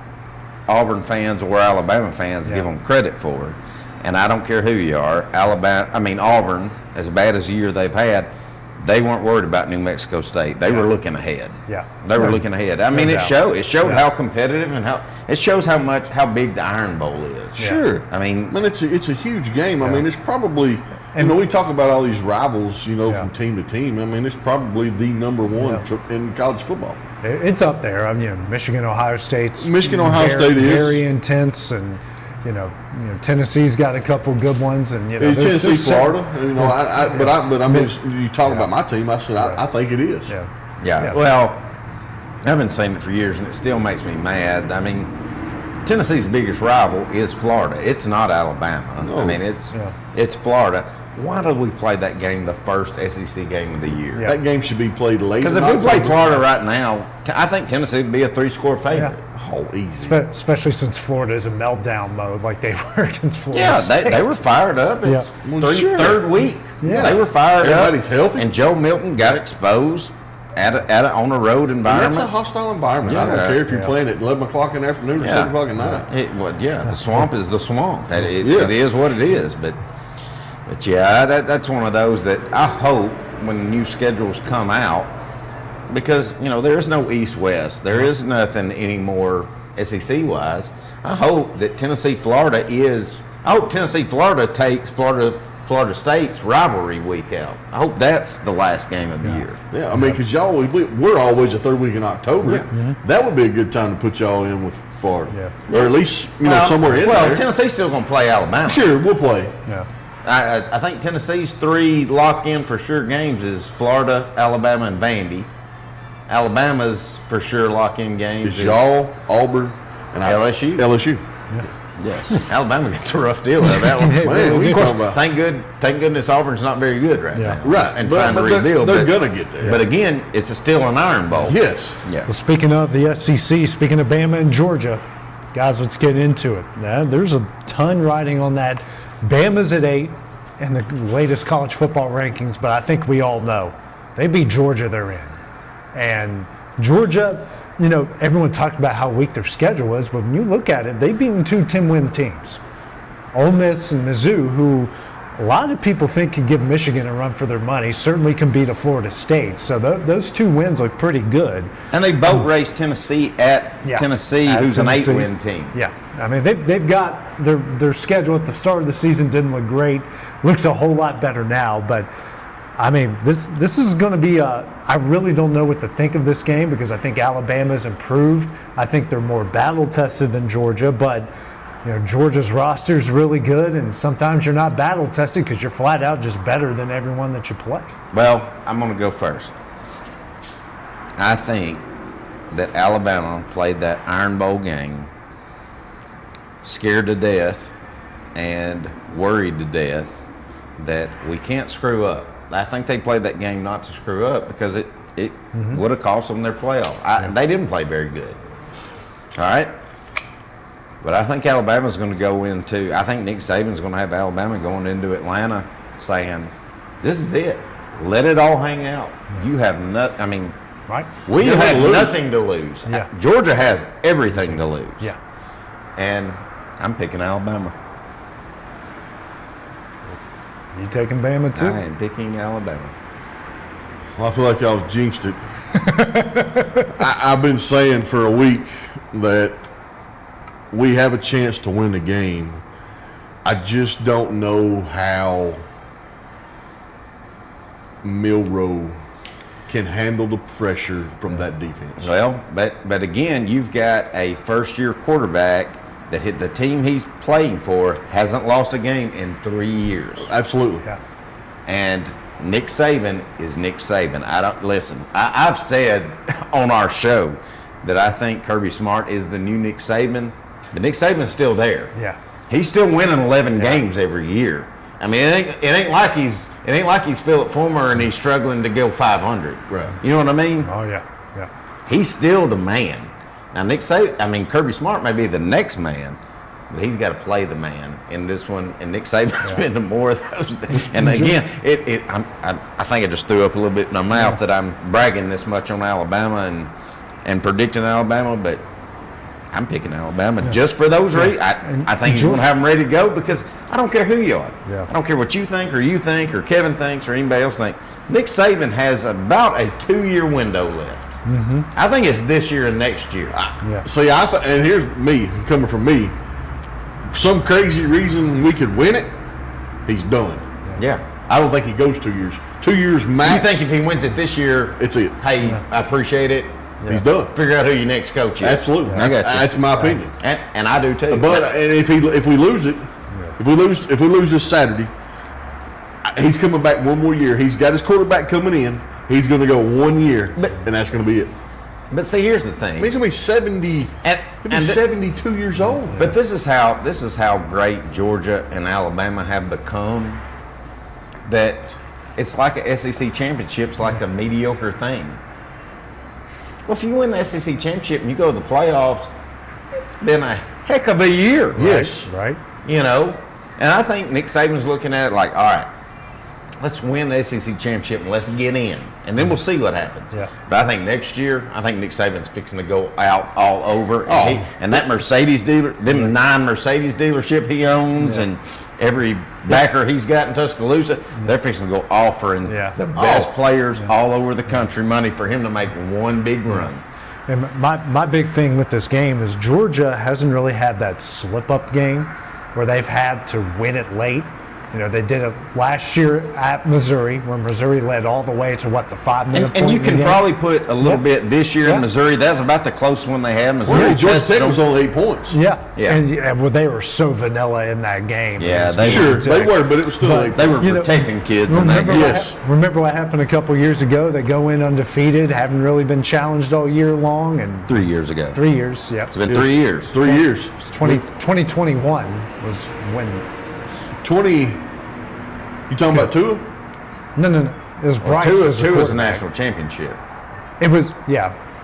Auburn fans or Alabama fans give them credit for. And I don't care who you are. Auburn, as bad as the year they've had, they weren't worried about New Mexico State. They were looking ahead. Yeah. They were looking ahead. I mean, it showed how competitive and it shows how big the Iron Bowl is. Sure. I mean, it's a huge game. I mean, it's probably, we talk about all these rivals, from team to team. I mean, it's probably the number 1 in college football. It's up there. Michigan, Ohio State's Ohio State is very intense, and You know, Tennessee's got a couple good ones, and It's Tennessee, Florida. But I mean, you talk about my team. I said I think it is. Yeah. Well, I've been saying it for years, and it still makes me mad. I mean, Tennessee's biggest rival is Florida. It's not Alabama. No. I mean, it's Florida. Why do we play that game the first SEC game of the year? That game should be played late. Because if we play Florida right now, I think Tennessee would be a 3-score favorite. Oh, easy. Especially since Florida is in meltdown mode like they were against Florida Yeah, State. they were fired up. It's third week. Yeah. They were fired Everybody's up. healthy. And Joe Milton got exposed on a road environment. And that's a hostile environment. I don't care if you're playing at 11 o'clock in the afternoon or 7 o'clock at night. The swamp is the swamp. It is what it is. But yeah, that's one of those that I hope when the new schedules come out, because there is no East-West, there is nothing anymore SEC-wise. I hope that Tennessee-Florida takes Florida State's rivalry week out. I hope that's the last game of the year. Yeah, I mean, because we're always the third week in October. That would be a good time to put y'all in with Florida, or at least somewhere in there. Well, Tennessee's still going to play Alabama. Sure, we'll play. Yeah. I think Tennessee's 3 lock-in for sure games is Florida, Alabama, and Vandy. Alabama's for sure lock-in games It's y'all, Auburn, and LSU. LSU. Yeah, Alabama gets a rough deal out of that one. Man, we talking about. Thank goodness Auburn's not very good right now. Right, and trying to rebuild. They're going to get there. But again, it's still an Iron Bowl. Yes. Yeah. Well, speaking of the SEC, speaking of Bama and Georgia, guys, let's get into it. Now, there's a ton riding on that. Bama's at 8 in the latest college football rankings, but I think we all know they beat Georgia, they're in. And Georgia, everyone talked about how weak their schedule was, but when you look at it, they've beaten 2 10-win teams. Ole Miss and Mizzou, who a lot of people think could give Michigan a run for their money, certainly can beat a Florida State. So those 2 wins look pretty good. And they boat raced Tennessee at Tennessee, who's an 8-win team. Yeah, I mean they've got their schedule at the start of the season didn't look great. Looks a whole lot better now, but I mean this is going to be I really don't know what to think of this game because I think Alabama's improved. I think they're more battle tested than Georgia, but Georgia's roster is really good, and sometimes you're not battle tested because you're flat out just better than everyone that you play. Well, I'm going to go first. I think that Alabama played that Iron Bowl game scared to death and worried to death that we can't screw up. I think they played that game not to screw up because it would have cost them their playoff. They didn't play very good. All right? But I think Alabama's going to go into, I think Nick Saban's going to have Alabama going into Atlanta saying, this is it. Let it all hang out. You have nothing, I mean, we have nothing to lose. Georgia has everything to lose. Yeah. And I'm picking Alabama. You taking Bama too? I am picking Alabama. Well, I feel like y'all jinxed it. I've been saying for a week that we have a chance to win the game. I just don't know how Milroe can handle the pressure from that defense. Well, but again, you've got a first-year quarterback that hit the team he's playing for hasn't lost a game in 3 years. Absolutely. Yeah. And Nick Saban is Nick Saban. I've said on our show that I think Kirby Smart is the new Nick Saban, but Nick Saban's still there. Yeah. He's still winning 11 games every year. I mean, it ain't like he's Philip Fulmer and he's struggling to go 500. Right. You know what I mean? Oh yeah. He's still the man. Now Kirby Smart may be the next man, but he's got to play the man in this one. And Nick Saban's been to more of those things. And again, I think I just threw up a little bit in my mouth that I'm bragging this much on Alabama and predicting Alabama, but I'm picking Alabama just for those reasons. I think he's going to have them ready to go because I don't care who you are. Yeah. I don't care what you think or Kevin thinks or anybody else thinks. Nick Saban has about a 2-year window left. Mm-hmm. I think it's this year and next year. See, and here's me, coming from me. For some crazy reason we could win it, he's done. Yeah. I don't think he goes 2 years. 2 years max. You think if he wins it this year, it's it. Hey, I appreciate it. He's done. Figure out who your next coach is. Absolutely. I got you. That's my opinion. And I do too. But and if we lose it, if we lose this Saturday, he's coming back one more year. He's got his quarterback coming in. He's going to go 1 year, and that's going to be it. But see, here's the thing. He's going to be 70. And 72 years old. But this is how great Georgia and Alabama have become. That it's like a SEC championship's like a mediocre thing. Well, if you win the SEC championship and you go to the playoffs, it's been a heck of a year. Yes. Right. You know, and I think Nick Saban's looking at it like, all right, let's win the SEC championship and let's get in, and then we'll see what happens. Yeah. But I think next year, I think Nick Saban's fixing to go out all over, and that Mercedes dealer, them 9 Mercedes dealership he owns, and every backer he's got in Tuscaloosa, they're fixing to go offering the best players all over the country money for him to make one big run. And my big thing with this game is Georgia hasn't really had that slip-up game where they've had to win it late. You know, they did it last year at Missouri, where Missouri led all the way to, the 5-minute point. And you can probably put a little bit this year in Missouri. That's about the closest one they had. Missouri Georgia State was only 8 points. Yeah. And well, they were so vanilla in that game. Yeah, they were, but it was still 8 points. They were protecting kids in that game. Remember what happened a couple years ago? They go in undefeated, haven't really been challenged all year long. And 3 years ago. 3 years, yeah. It's been 3 years. 3 years. 2021 was when 20. You talking about Tua? No. It was Bryce. Tua was a national championship. It was,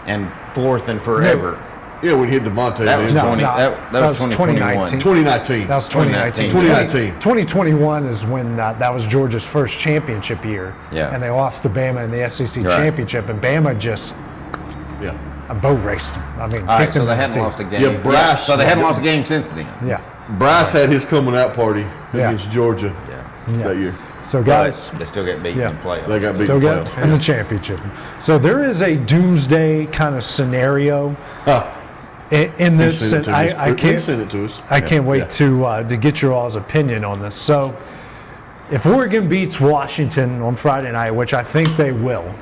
and fourth and forever. Yeah, we hit Devontae. That was 2021. 2019. That was 2019. 2021 is when that was Georgia's first championship year. Yeah. And they lost to Bama in the SEC championship, and Bama just boat raced them. I mean, all right, so they hadn't lost a game. Yeah, Bryce. So they hadn't lost a game since then. Yeah. Bryce had his coming out party against Georgia that year. So guys, they still got beaten in the playoffs. They got beaten still in the got playoffs. in the championship. So there is a doomsday kind of scenario in this. And I can't send it to us. I can't wait to get your all's opinion on this. So if Oregon beats Washington on Friday night, which I think they will,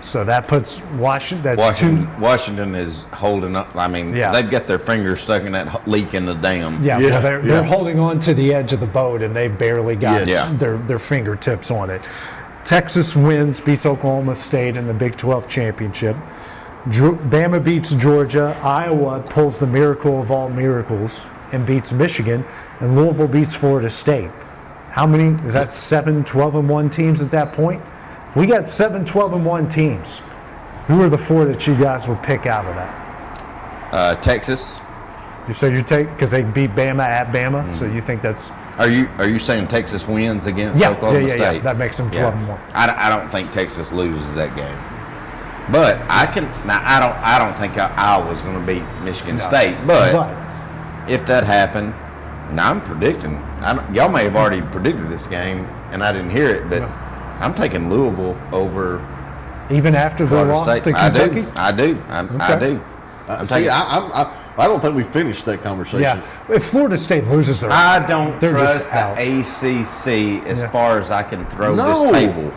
so that puts Washington is holding up. I mean, they've got their fingers stuck in that leak in the dam. Well, they're holding on to the edge of the boat, and they've barely got their fingertips on it. Texas wins, beats Oklahoma State in the Big 12 championship. Bama beats Georgia. Iowa pulls the miracle of all miracles and beats Michigan, and Louisville beats Florida State. How many? Is that 7 12-1 teams at that point? If we got 7 12-1 teams, who are the 4 that you guys would pick out of that? Texas. So you take, because they beat Bama at Bama, so you think that's... Are you saying Texas wins against Oklahoma State? Yeah, that makes them 12-1. I don't think Texas loses that game. But I don't think Iowa's going to beat Michigan State. But if that happened, I'm predicting. Y'all may have already predicted this game, and I didn't hear it, but I'm taking Louisville over. Even after the loss to Kentucky? I do. I do. I don't think we finished that conversation. Yeah. If Florida State loses, I don't trust the ACC as far as I can throw this table.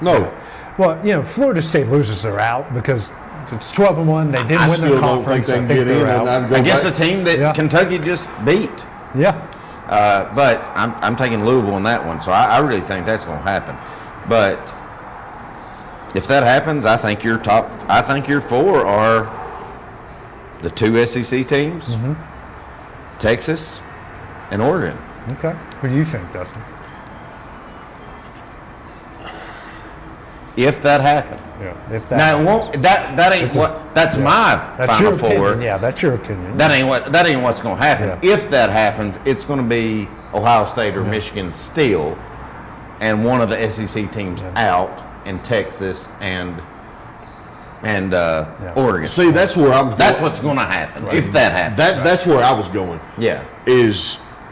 No. Well, Florida State loses, they're out because it's 12-1. They didn't win the conference. I think they can get in. Against a team that Kentucky just beat. Yeah. But I'm taking Louisville in that one, so I really think that's going to happen. But if that happens, I think your 4 are the 2 SEC teams, Texas and Oregon. Okay. What do you think, Dustin? If that happened. Yeah. If that now, it won't, that ain't that's my Final Four. Yeah, that's your opinion. That ain't what's going to happen. Yeah. If that happens, it's going to be Ohio State or Michigan still, and one of the SEC teams out, and Texas and Oregon. See, that's where I'm. That's what's going to happen if that happens. That's where I was going. Yeah.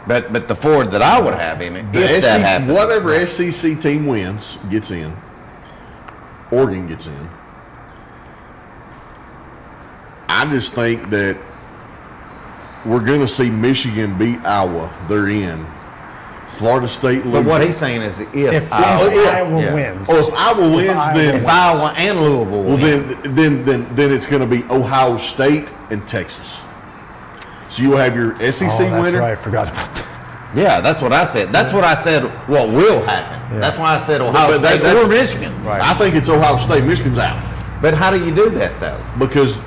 But the 4 that I would have in it, if that happens, whatever SEC team wins gets in. Oregon gets in. I just think that we're going to see Michigan beat Iowa. They're in. Florida State loses. But what he's saying is if Iowa wins. Oh, if Iowa wins, then if Iowa and Louisville well, win. then it's going to be Ohio State and Texas. So you will have your SEC winner. That's right. I forgot about that. Yeah, that's what I said. That's what I said. What will happen? Yeah. That's why I said Ohio State or Michigan. Right. I think it's Ohio State. Michigan's out. But how do you do that though? Because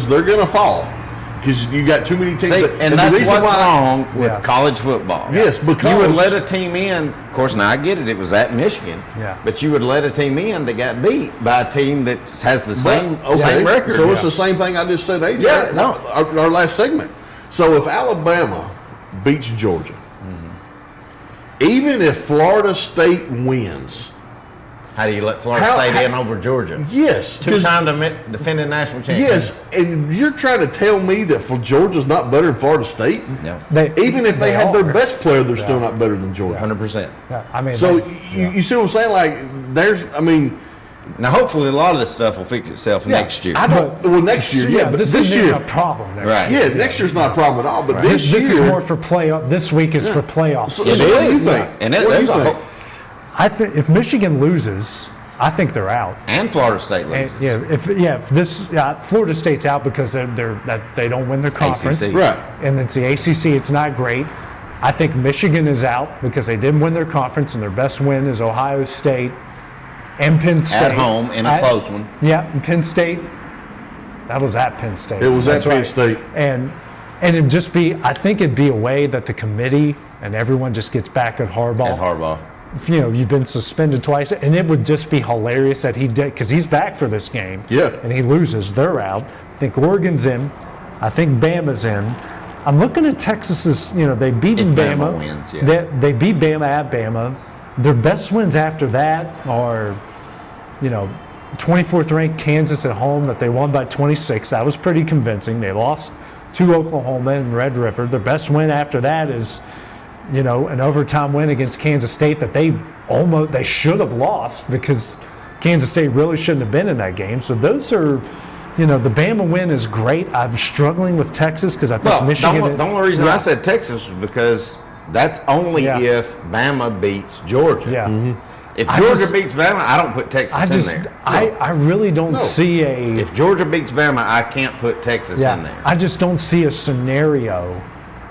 they're going to fall. Because you got too many teams. See, and that's what's wrong with college football. Yes, because you would let a team in. Of course, now I get it. It was at Michigan. Yeah. But you would let a team in that got beat by a team that has the same record. So it's the same thing I just said, AJ. Yeah, no. Our last segment. So if Alabama beats Georgia, even if Florida State wins, how do you let Florida State in over Georgia? Yes. Two-time defending national champion. Yes, and you're trying to tell me that Georgia's not better than Florida State? No. Even if they had their best player, they're still not better than Georgia. 100%. Yeah, I mean, so you see what I'm saying? Like, now hopefully a lot of this stuff will fix itself next year. Next year, but this year a problem. Right. Yeah, next year's not a problem at all. But this year, is more for playoff. This week is for playoffs. So what do you think? And there's a hope. I think if Michigan loses, I think they're out. And Florida State loses. If this Florida State's out because they don't win their conference, ACC. Right? And it's the ACC. It's not great. I think Michigan is out because they didn't win their conference, and their best win is Ohio State and Penn State at home in a close one. Yeah, and Penn State. That was at Penn State. It was at Penn State, and it'd just be. I think it'd be a way that the committee and everyone just gets back at Harbaugh. You've been suspended twice, and it would just be hilarious that he did because he's back for this game. Yeah. And he loses, they're out. I think Oregon's in. I think Bama's in. I'm looking at Texas's. They beat Bama. Wins, yeah. They beat Bama at Bama. Their best wins after that are, 24th ranked Kansas at home that they won by 26. That was pretty convincing. They lost to Oklahoma in Red River. Their best win after that is, an overtime win against Kansas State that they should have lost because Kansas State really shouldn't have been in that game. So those are, the Bama win is great. I'm struggling with Texas because I think Michigan. The only reason I said Texas was because that's only if Bama beats Georgia. Yeah. Mm-hmm. If Georgia beats Bama, I don't put Texas in there. I really don't see a. If Georgia beats Bama, I can't put Texas in there. I just don't see a scenario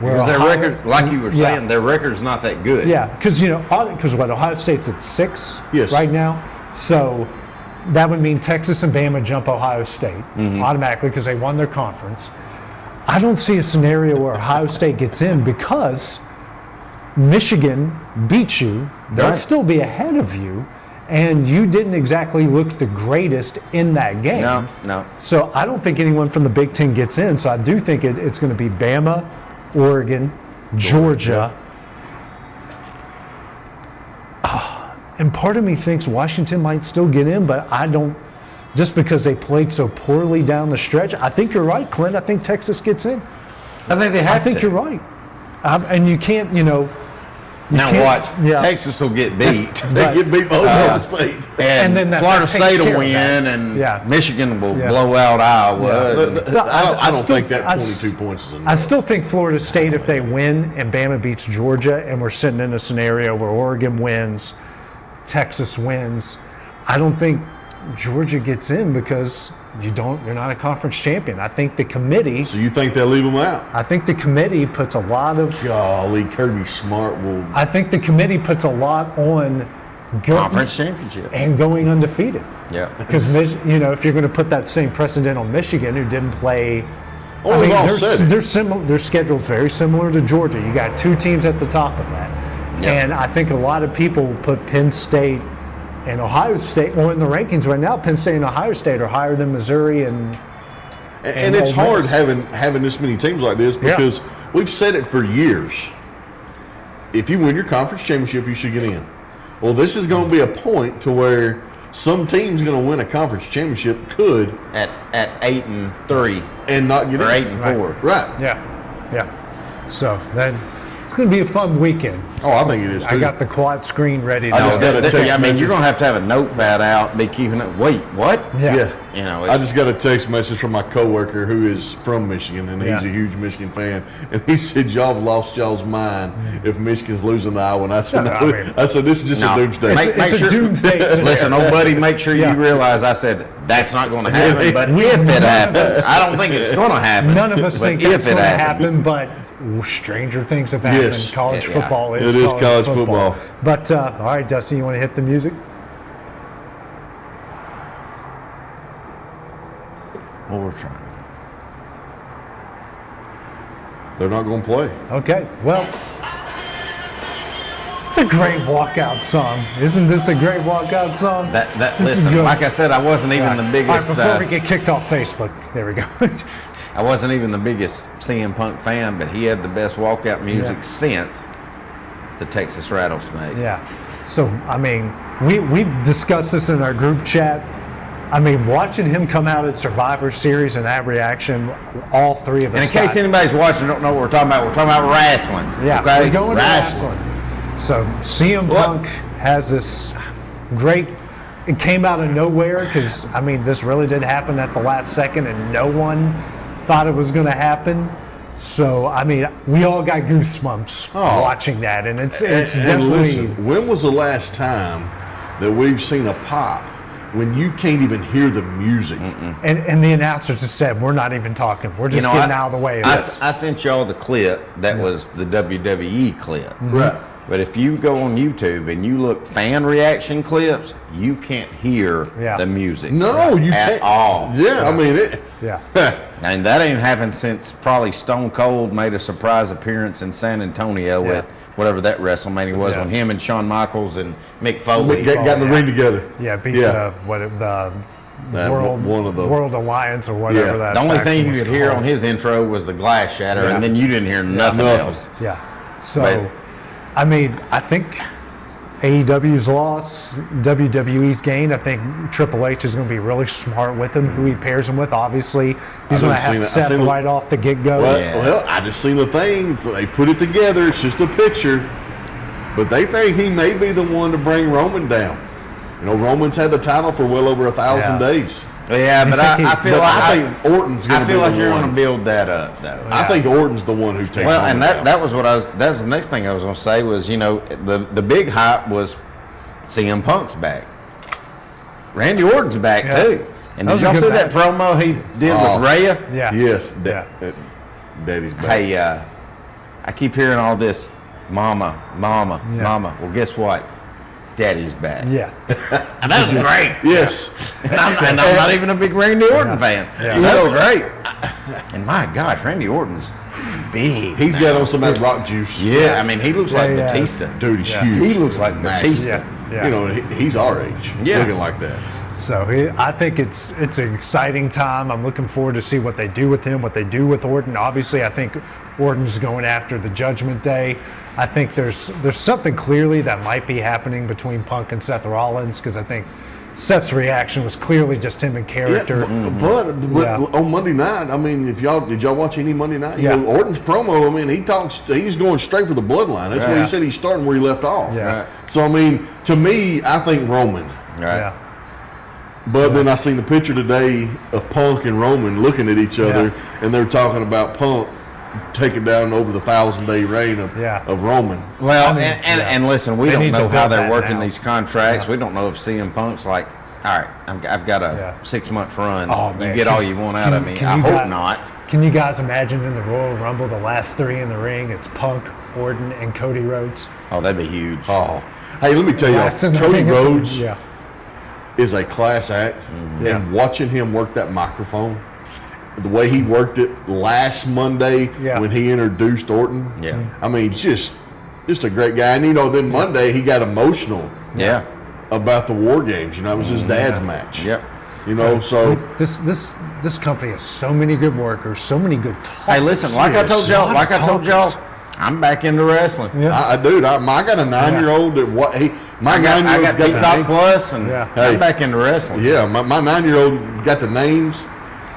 where because their record, like you were saying, their record's not that good. Yeah, because Ohio State's at 6 right now, so that would mean Texas and Bama jump Ohio State automatically because they won their conference. I don't see a scenario where Ohio State gets in because Michigan beats you. They'll still be ahead of you, and you didn't exactly look the greatest in that game. No. So I don't think anyone from the Big Ten gets in. So I do think it's going to be Bama, Oregon, Georgia. And part of me thinks Washington might still get in, but I don't, just because they played so poorly down the stretch. I think you're right, Clint. I think Texas gets in. I think they have to. I think you're right. And you can't, watch. Texas will get beat. They get beat by Oklahoma State. And then Florida State will win, and Michigan will blow out Iowa. I don't think that 22 points is enough. I still think Florida State, if they win and Bama beats Georgia, and we're sitting in a scenario where Oregon wins, Texas wins, I don't think Georgia gets in because you're not a conference champion. I think the committee. So you think they'll leave them out? I think the committee puts a lot of. Golly, Kirby Smart will. I think the committee puts a lot on conference championship and going undefeated. Yeah. Because if you're going to put that same precedent on Michigan, who didn't play. Their schedule's very similar to Georgia. You got two teams at the top of that, and I think a lot of people put Penn State and Ohio State, in the rankings right now, Penn State and Ohio State are higher than Missouri and it's hard having this many teams like this because we've said it for years. If you win your conference championship, you should get in. Well, this is going to be a point to where some team's going to win a conference championship at 8-3 and not get in. Or 8-4. Right. Yeah. So then It's going to be a fun weekend. Oh, I think it is too. I got the quad screen ready. I just got a text I mean, message. you're going to have a notepad out, be keeping it. Wait, what? Yeah. You know, I just got a text message from my coworker who is from Michigan, and he's a huge Michigan fan. And he said, "Y'all have lost y'all's mind if Michigan's losing to Iowa." And I said, I said, "This is just a doomsday." Make sure, doomsday scenario. Listen, old buddy, make sure you realize I said that's not going to happen. But if it happens, I don't think it's going to happen. None of us but think if it's it going to happens. happen, but stranger things have happened. Yes. College football is It is college football. But all right, Dusty, you want to hit the music? Well, we're trying. They're not going to play. Okay, well, it's a great walkout song. Isn't this a great walkout song? That This is listen, good. like I said, I wasn't even the biggest. All right, before we get kicked off Facebook, there we go. I wasn't even the biggest CM Punk fan, but he had the best walkout music since the Texas Rattlesnake. Yeah. So, I mean, we've discussed this in our group chat. I mean, watching him come out at Survivor Series and that reaction, all three of us. And in case anybody's watching, don't know what we're talking about wrestling. Yeah, okay? we're going to wrestling. So CM Punk has this great. It came out of nowhere because I mean, this really did happen at the last second, and no one thought it was going to happen. So I mean, we all got goosebumps watching that, and it's definitely. And listen, when was the last time that we've seen a pop when you can't even hear the music? And the announcers just said, "We're not even talking. We're just getting out of the way of this." I sent y'all the clip that was the WWE clip. Right. But if you go on YouTube and you look fan reaction clips, you can't hear the music. No, you at can't. all. Yeah, I mean it. Yeah. And that ain't happened since probably Stone Cold made a surprise appearance in San Antonio at whatever that WrestleMania was when him and Shawn Michaels and Mick Foley got in the ring together. Yeah, beat the World Alliance or whatever that. The only thing you faction could was hear called. on his intro was the glass shatter, and then you didn't hear nothing else. Yeah. So, I mean, I think AEW's loss, WWE's gain. I think Triple H is going to be really smart with him, who he pairs him with. Obviously, he's going to have Seth right off the get-go. Well, I just seen the thing. So they put it together. It's just a picture. But they think he may be the one to bring Roman down. You know, Roman's had the title for well over 1,000 days. Yeah, but I feel like I think Orton's going to be the one. I feel like you're going to build that up, though. I think Orton's the one who takes. Well, and down. that was what that's the next thing I was going to say was, you know, the big hype was CM Punk's back. Randy Orton's back too. And did y'all see that promo he did with Rhea? Yeah. Yes. Daddy's back. Hey, I keep hearing all this, mama. Well, guess what? Daddy's back. Yeah. And that was great. Yes. And I'm not even a big Randy Orton fan. Yeah. That was great. And my gosh, Randy Orton's big. He's got on some of that rock juice. Yeah, I mean, he looks like Batista. Dude, he's huge. He looks like Batista. Yeah. You know, he's our age. Looking like that. So I think it's an exciting time. I'm looking forward to see what they do with him, what they do with Orton. Obviously, I think Orton's going after the Judgment Day. I think there's something clearly that might be happening between Punk and Seth Rollins, because I think Seth's reaction was clearly just him in character. Yeah, but on Monday night, I mean, did y'all watch any Monday night? You know, Orton's promo, I mean, he's going straight for the bloodline. That's what he said. He's starting where he left off. Yeah. Right. So I mean, to me, I think Roman. Right. Yeah. But then I seen the picture today of Punk and Roman looking at each other, and they're talking about Punk taking down over the 1,000-day reign of Roman. Well, and listen, we don't know how they're working now. these contracts. We don't know if CM Punk's like, all right, I've got a 6-month run. Oh, man. You get all you want out of me. I hope not. Can you guys imagine in the Royal Rumble, the last three in the ring, it's Punk, Orton, and Cody Rhodes? Oh, that'd be huge. Oh, hey, let me tell you, Cody Rhodes is a class act, and watching him work that microphone, the way he worked it last Monday when he introduced Orton, I mean, just a great guy. And you know, then Monday he got emotional, about the War Games. You know, it was his dad's match. Yep. You know, so this company has so many good workers, so many good talkers. Hey, listen, like I told y'all, I'm back into wrestling. I got a 9-year-old that I got Peacock Plus, and I'm back into wrestling. Yeah, my 9-year-old got the names.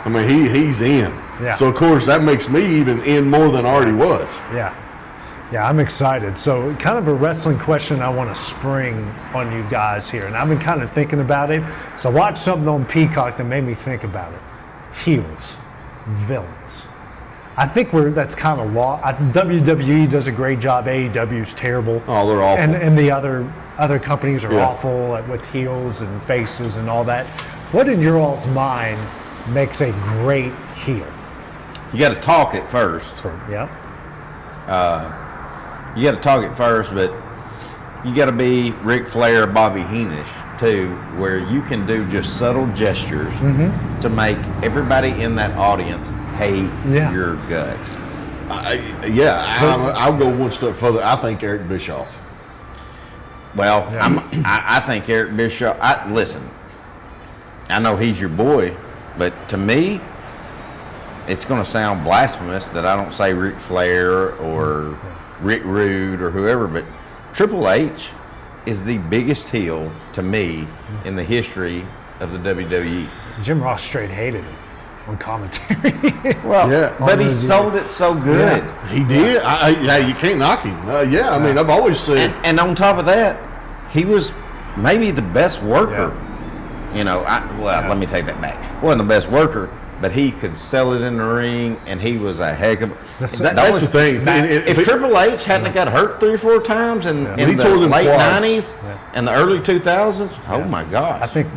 I mean, he's in. Yeah. So of course that makes me even in more than I already was. Yeah. Yeah, I'm excited. So kind of a wrestling question I want to spring on you guys here. And I've been kind of thinking about it. So I watched something on Peacock that made me think about it. Heels, villains. I think that's kind of law. WWE does a great job. AEW's terrible. Oh, they're awful. And the other companies are awful with heels and faces and all that. What in your all's mind makes a great heel? You got to talk it first. Yeah. You got to talk it first, but you got to be Ric Flair, Bobby Heenan too, where you can do just subtle gestures to make everybody in that audience hate your guts. I'll go one step further. I think Eric Bischoff. Well, I think Eric Bischoff. Listen, I know he's your boy, but to me, it's going to sound blasphemous that I don't say Ric Flair or Rick Rude or whoever, but Triple H is the biggest heel to me in the history of the WWE. Jim Ross straight hated him on commentary. Well, but he sold it so good. Yeah, he did. You can't knock him. I mean, I've always said. And on top of that, he was maybe the best worker. You know, let me take that back. He wasn't the best worker, but he could sell it in the ring, and he was a heck of. That's the thing. If Triple H hadn't got hurt 3 or 4 times in the late '90s and the early 2000s, oh my gosh! I think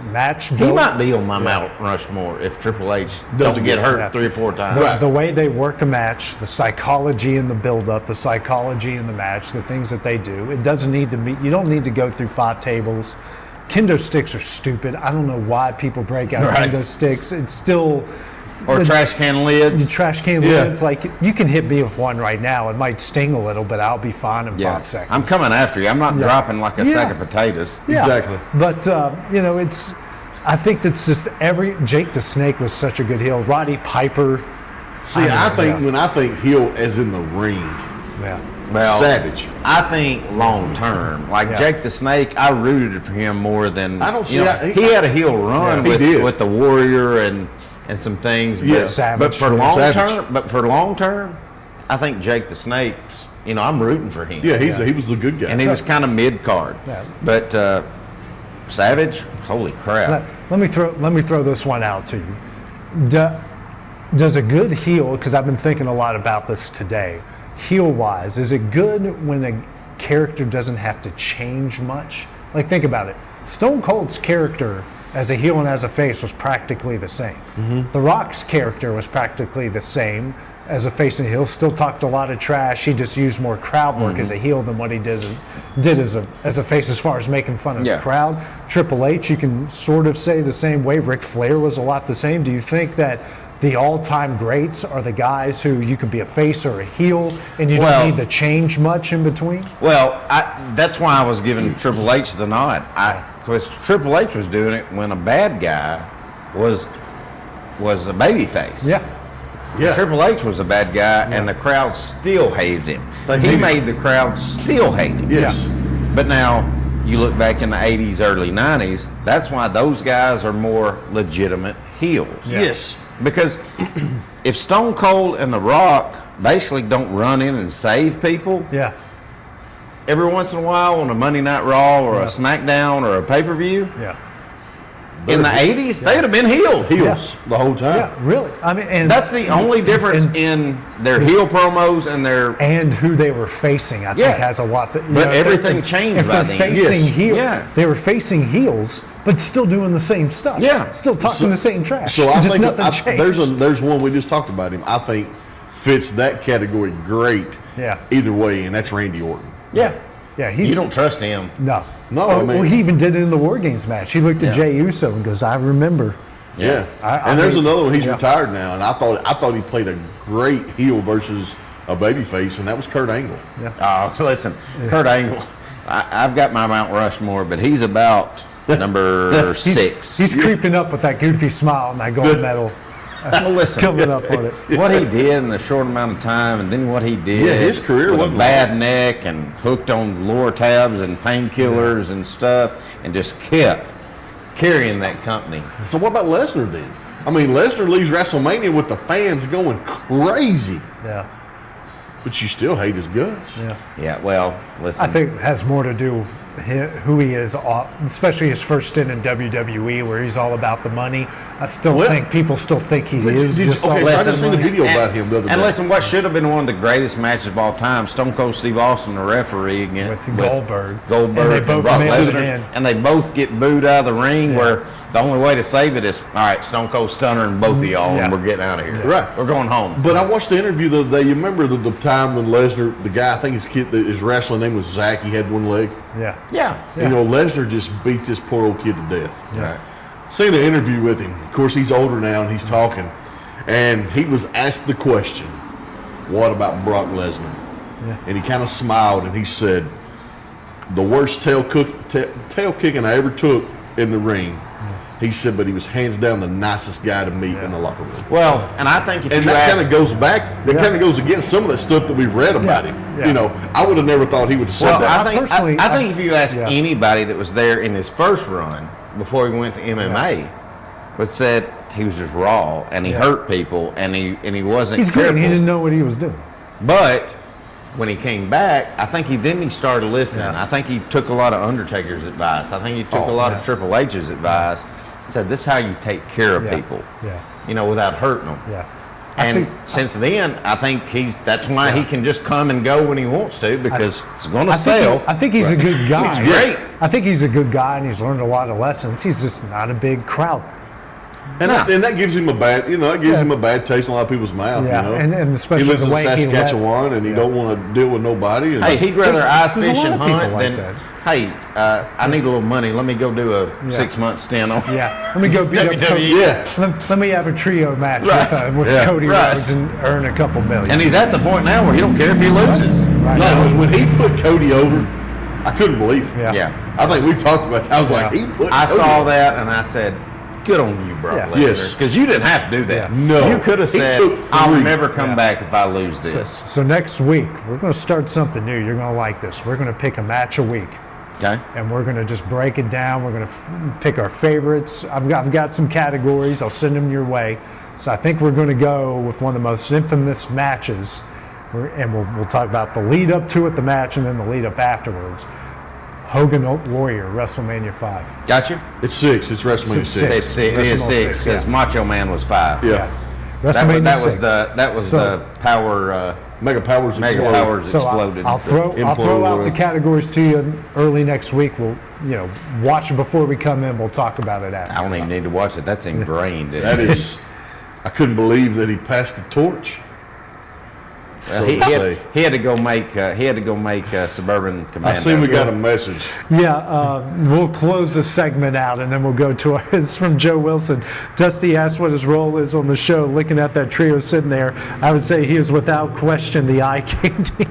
he might be on my Mount Rushmore if Triple H doesn't get hurt 3 or 4 times. The way they work a match, the psychology in the build-up, the psychology in the match, the things that they do, it doesn't need to be. You don't need to go through 5 tables. Kendo sticks are stupid. I don't know why people break out kendo sticks. It's still. Or trash can lids. Trash can lids. Like, you can hit me with one right now. It might sting a little, but I'll be fine in 5 seconds. I'm coming after you. I'm not dropping like a sack of potatoes. Yeah. Exactly. But, I think that's just Jake the Snake was such a good heel. Roddy Piper. See, when I think heel as in the ring. Well, Savage. I think long term, Jake the Snake, I rooted for him more than I don't see. He had a heel run with the Warrior and some things. But for long term, I think Jake the Snake's. I'm rooting for him. Yeah, he was the good guy, and he was kind of mid card. Yeah. But Savage, holy crap! Let me throw this one out to you. Does a good heel? Because I've been thinking a lot about this today. Heel-wise, is it good when a character doesn't have to change much? Like, think about it. Stone Cold's character as a heel and as a face was practically the same. The Rock's character was practically the same as a face and heel. Still talked a lot of trash. He just used more crowd work as a heel than what he did as a face, as far as making fun of the crowd. Triple H, you can sort of say the same way. Ric Flair was a lot the same. Do you think that the all-time greats are the guys who you can be a face or a heel and you don't need to change much in between? Well, that's why I was giving Triple H the nod. Because Triple H was doing it when a bad guy was a baby face. Yeah. Triple H was a bad guy, and the crowd still hated him. He made the crowd still hate him. Yes. But now, you look back in the 80s, early 90s, that's why those guys are more legitimate heels. Yes. Because if Stone Cold and The Rock basically don't run in and save people, every once in a while on a Monday Night Raw or a SmackDown or a pay-per-view, in the 80s, they'd have been heels the whole time. Yeah, really. I mean, and that's the only difference in their heel promos and who they were facing. I think has a lot. But everything changed by then. Facing heels, they were facing heels, but still doing the same stuff. Yeah, still talking the same trash. So I think nothing changed. there's one we just talked about him. I think fits that category great. Yeah. Either way, and that's Randy Orton. Yeah. You don't trust him. No. No, he even did it in the War Games match. He looked at Jey Uso and goes, "I remember." Yeah. And there's another one. He's retired now, and I thought he played a great heel versus a babyface, and that was Kurt Angle. Yeah. Oh, listen, Kurt Angle. I've got my Mount Rushmore, but he's about number 6. He's creeping up with that goofy smile and that gold medal. Well, listen, coming up on it. What he did in the short amount of time, and then what he did his career with was a bad neck and hooked on lower tabs and painkillers and stuff, and just kept carrying that company. So what about Lesnar then? I mean, Lesnar leaves WrestleMania with the fans going crazy. Yeah. But you still hate his guts. Yeah, well, listen. I think it has more to do with who he is, especially his first stint in WWE, where he's all about the money. I still think people still think he is. Just okay, so I just seen a video about him the other day. And listen, what should have been one of the greatest matches of all time, Stone Cold Steve Austin, the referee, against Goldberg. Goldberg And they and both Brock missed Lesnar, it. and they both get booed out of the ring. Where the only way to save it is, all right, Stone Cold Stunner and both of y'all, and we're getting out of here. Right, we're going home. But I watched the interview the other day. You remember the time when Lesnar, the guy, I think his wrestling name was Zach. He had one leg. Yeah. You know, Lesnar just beat this poor old kid to death. Right. Seen an interview with him. Of course, he's older now, and he's talking. And he was asked the question, what about Brock Lesnar? And he kind of smiled, and he said, the worst tail kicking I ever took in the ring. He said, but he was hands down the nicest guy to meet in the locker room. Well, and I think if and you that ask, kind of goes back. That kind of goes against some of that stuff that we've read about him. You know, I would have never thought he would have said that. I think if you ask anybody that was there in his first run before he went to MMA, would said he was just raw and he hurt people and he wasn't. He's careful. good. He didn't know what he was doing. But when he came back, I think he started listening. I think he took a lot of Undertaker's advice. I think he took a lot of Triple H's advice. Said this is how you take care of people, you know, without hurting them. And since then, I think that's why he can just come and go when he wants to, because it's going to sell. I think he's a good guy. He's great. I think he's a good guy, and he's learned a lot of lessons. He's just not a big crowd. And that gives him a bad, him a bad taste in a lot of people's mouth. Yeah, You know? and especially he lives the way in he Saskatchewan, and he don't want to deal with nobody. And Hey, he'd rather ice there's a fish lot and of people hunt like than, that. hey, I need a little money. Let me go do a 6-month stint on. Let me go beat up Cody. Let me have a trio match with Cody Rhodes and earn a couple million. And he's at the point now where he don't care if he loses. No, when he put Cody over, I couldn't believe it. Yeah. I think we've talked about that. I was like, he put I Cody saw over. that and I said, good on you, Brock Lesnar. Yes. Because you didn't have to do that. No. You could have He said, took I'll 3. never come back if I lose this. So next week, we're going to start something new. You're going to like this. We're going to pick a match a week. Okay. And we're going to just break it down. We're going to pick our favorites. I've got some categories. I'll send them your way. So I think we're going to go with one of the most infamous matches. And we'll talk about the lead up to it, the match, and then the lead up afterwards. Hogan Warrior, WrestleMania 5. Gotcha. It's 6. It's WrestleMania 6. It is 6 because Macho Man was 5. WrestleMania that was 6. the power. Mega Powers exploded. I'll throw out the categories to you early next week. We'll watch it before we come in. We'll talk about it after. I don't even need to watch it. That's ingrained. That is, I couldn't believe that he passed the torch. Well, he had to go make Suburban Commando. I see we got a message. Yeah, we'll close this segment out and then we'll go to it's from Joe Wilson. Dusty asked what his role is on the show. Looking at that trio sitting there, I would say he is without question the eye candy.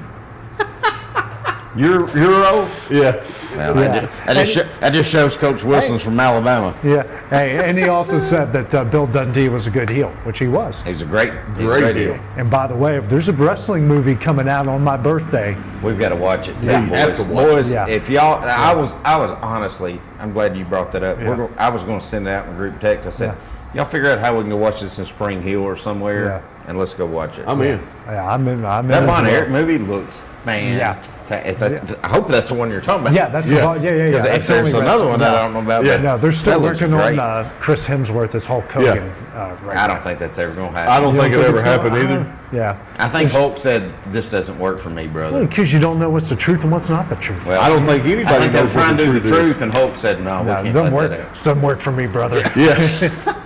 Your role? Yeah. Well, that just shows Coach Wilson's from Alabama. Yeah. Hey, and he also said that Bill Dundee was a good heel, which he was. He's a great heel. And by the way, if there's a wrestling movie coming out on my birthday, we've got to watch it too, boys. If y'all, I was honestly, I'm glad you brought that up. I was going to send it out in a group text. I said, y'all figure out how we can go watch this in Spring Hill or somewhere, and let's go watch it. I'm in. Yeah, I'm in. That Von Erich movie looks fantastic. I hope that's the one you're talking about. Yeah, that's the one. Yeah. Because if there's another one that I don't know about, no, they're still working on Chris Hemsworth as Hulk Hogan. I don't think that's ever going to happen. I don't think it ever happened either. Yeah. I think Hulk said, this doesn't work for me, brother. Because you don't know what's the truth and what's not the truth. Well, I don't think anybody knows trying what to do the the truth truth, and Hulk said, no, we can't it doesn't let work. that out. It doesn't work for me, brother. Yeah.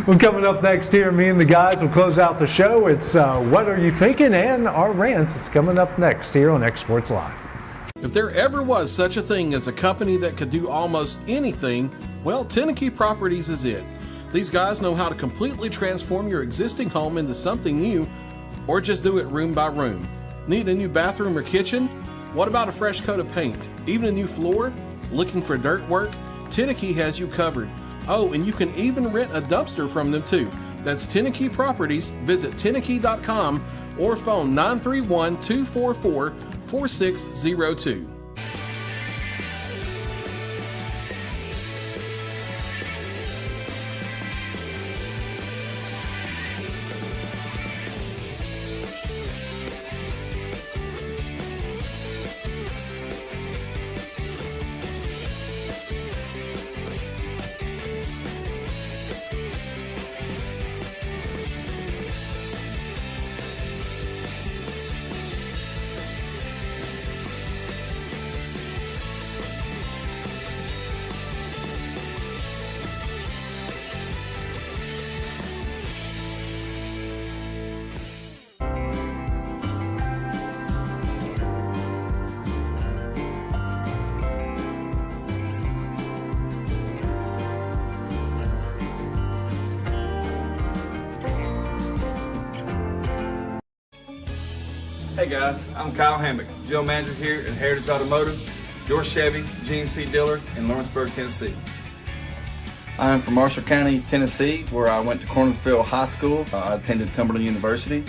Well, coming up next here, me and the guys will close out the show. It's What Are You Thinking? And our rants. It's coming up next here on xSports Live. If there ever was such a thing as a company that could do almost anything, well, Hinie Properties is it. These guys know how to completely transform your existing home into something new, or just do it room by room. Need a new bathroom or kitchen? What about a fresh coat of paint? Even a new floor? Looking for dirt work? Hinie has you covered. Oh, and you can even rent a dumpster from them too. That's Hinie Properties. Visit Hinie.com or phone 931-244-4602. Hey guys, I'm Kyle Hammock, General Manager here at Heritage Automotive, your Chevy GMC dealer in Lawrenceburg, Tennessee. I'm from Marshall County, Tennessee, where I went to Cornersville High School. I attended Cumberland University.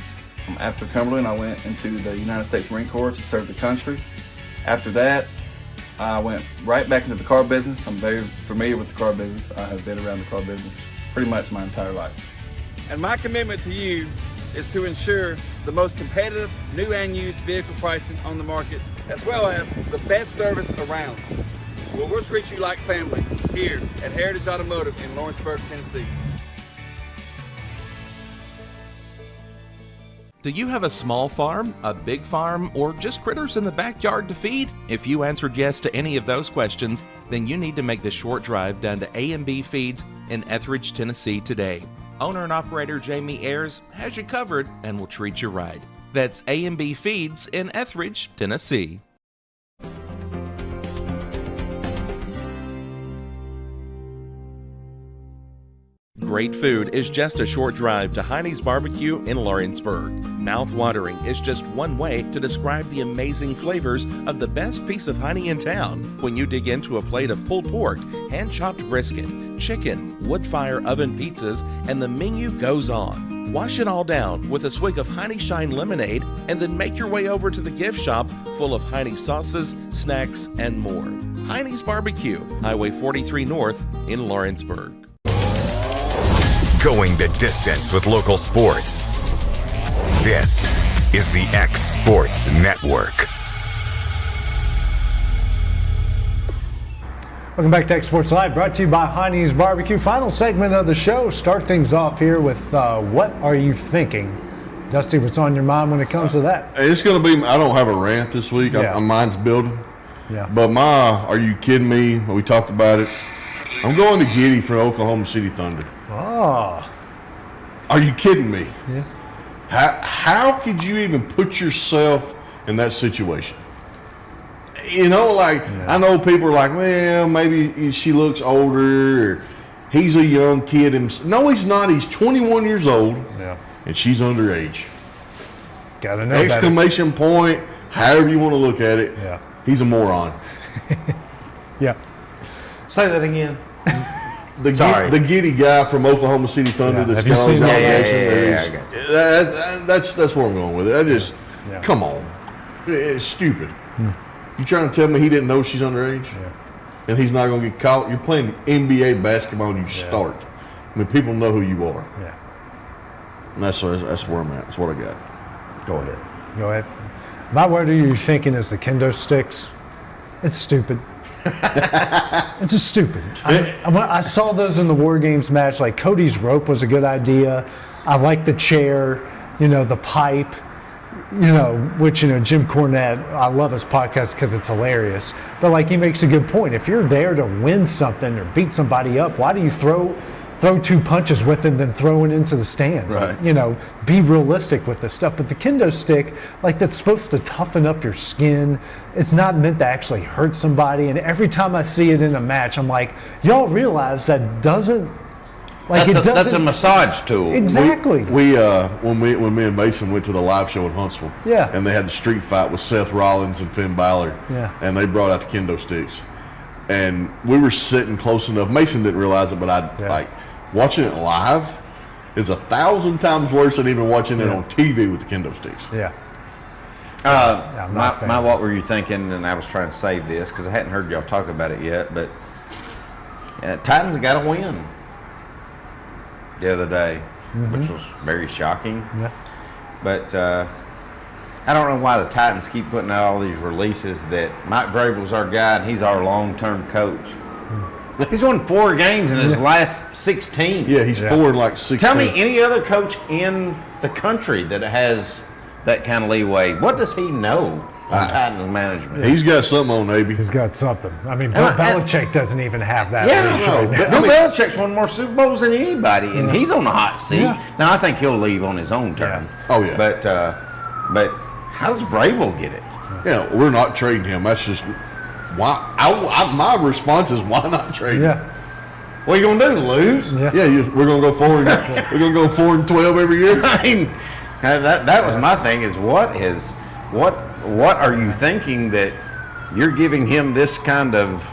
After Cumberland, I went into the United States Marine Corps to serve the country. After that, I went right back into the car business. I'm very familiar with the car business. I have been around the car business pretty much my entire life. And my commitment to you is to ensure the most competitive new and used vehicle pricing on the market, as well as the best service around. Well, we'll treat you like family here at Heritage Automotive in Lawrenceburg, Tennessee. Do you have a small farm, a big farm, or just critters in the backyard to feed? If you answered yes to any of those questions, then you need to make the short drive down to A&B Feeds in Etheridge, Tennessee today. Owner and operator Jamie Ayers has you covered and will treat you right. That's A&B Feeds in Etheridge, Tennessee. Great food is just a short drive to Heinie's BBQ in Lawrenceburg. Mouth-watering is just one way to describe the amazing flavors of the best piece of Hinie in town. When you dig into a plate of pulled pork, hand-chopped brisket, chicken, wood-fire oven pizzas, and the menu goes on. Wash it all down with a swig of Hinie Shine lemonade and then make your way over to the gift shop full of Hinie sauces, snacks, and more. Heinie's BBQ, Highway 43 North in Lawrenceburg. Going the distance with local sports. This is the xSports Network. Welcome back to xSports Live, brought to you by Heinie's BBQ. Final segment of the show. Start things off here with what are you thinking? Dusty, what's on your mind when it comes to that? It's going to be, I don't have a rant this week. Yeah. Mine's building. Yeah. But are you kidding me? We talked about it. I'm going to Giddy for Oklahoma City Thunder. Oh. Are you kidding me? Yeah. How could you even put yourself in that situation? You know, I know people are like, well, maybe she looks older, or he's a young kid. No, he's not. He's 21 years old, and she's underage. Gotta know. Exclamation point, however you want to look at it. Yeah. He's a moron. Yeah. Say that again. The giddy guy from Oklahoma City Thunder that's got all these allegations. That's where I'm going with it. Come on. It's stupid. You trying to tell me he didn't know she's underage? And he's not going to get caught? You're playing NBA basketball and you start. I mean, people know who you are. Yeah. And that's where I'm at. That's what I got. Go ahead. Go ahead. My word are you thinking is the kendo sticks? It's stupid. It's just stupid. I saw those in the War Games match. Like Cody's rope was a good idea. I like the chair, the pipe, which, Jim Cornette, I love his podcast because it's hilarious. But he makes a good point. If you're there to win something or beat somebody up, why do you throw two punches with them, then throw it into the stands? Right. Be realistic with this stuff. But the kendo stick, that's supposed to toughen up your skin. It's not meant to actually hurt somebody. And every time I see it in a match, I'm like, y'all realize that doesn't. That's a massage tool. Exactly. When me and Mason went to the live show in Huntsville, and they had the street fight with Seth Rollins and Finn Balor, and they brought out the kendo sticks, and we were sitting close enough. Mason didn't realize it, but watching it live is 1,000 times worse than even watching it on TV with the kendo sticks. Yeah. My what were you thinking? And I was trying to save this because I hadn't heard y'all talk about it yet. But Titans got a win the other day, which was very shocking. Yeah. But I don't know why the Titans keep putting out all these releases that Mike Vrabel's our guy and he's our long-term coach. He's won 4 games in his last 16. Yeah, he's 4 in 16. Tell me any other coach in the country that has that kind of leeway. What does he know on Titans management? He's got something on, maybe. He's got something. I mean, Bill Belichick doesn't even have that. Bill Belichick's won more Super Bowls than anybody, and he's on the hot seat. Yeah. Now, I think he'll leave on his own term. Yeah. Oh, yeah. But how does Vrabel get it? Yeah, we're not trading him. That's just why. My response is why not trade him? What are you gonna do? Lose? We're gonna go 4. We're gonna go 4-12 every year. I mean, that was my thing. Is what has what are you thinking that you're giving him this kind of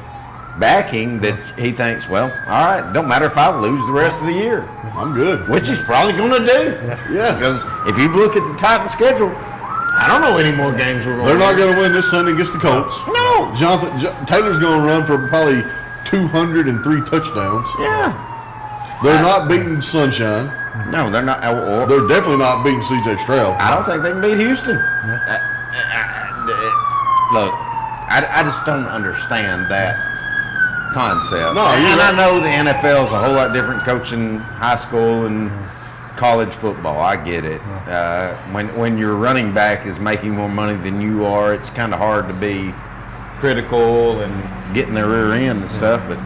backing that he thinks, well, all right, don't matter if I lose the rest of the year. I'm good. Which he's probably going to do. Yeah. Because if you look at the Titan schedule, I don't know any more games we're going to They're not going to win this Sunday against the Colts. No. Taylor's going to run for probably 203 touchdowns. Yeah. They're not beating Sunshine. No, they're not. They're definitely not beating C.J. Stroud. I don't think they can beat Houston. Look, I just don't understand that concept. No, and I know the NFL is a whole lot different coaching high school and college football. I get it. When your running back is making more money than you are, it's kind of hard to be critical and get in their rear end and stuff. But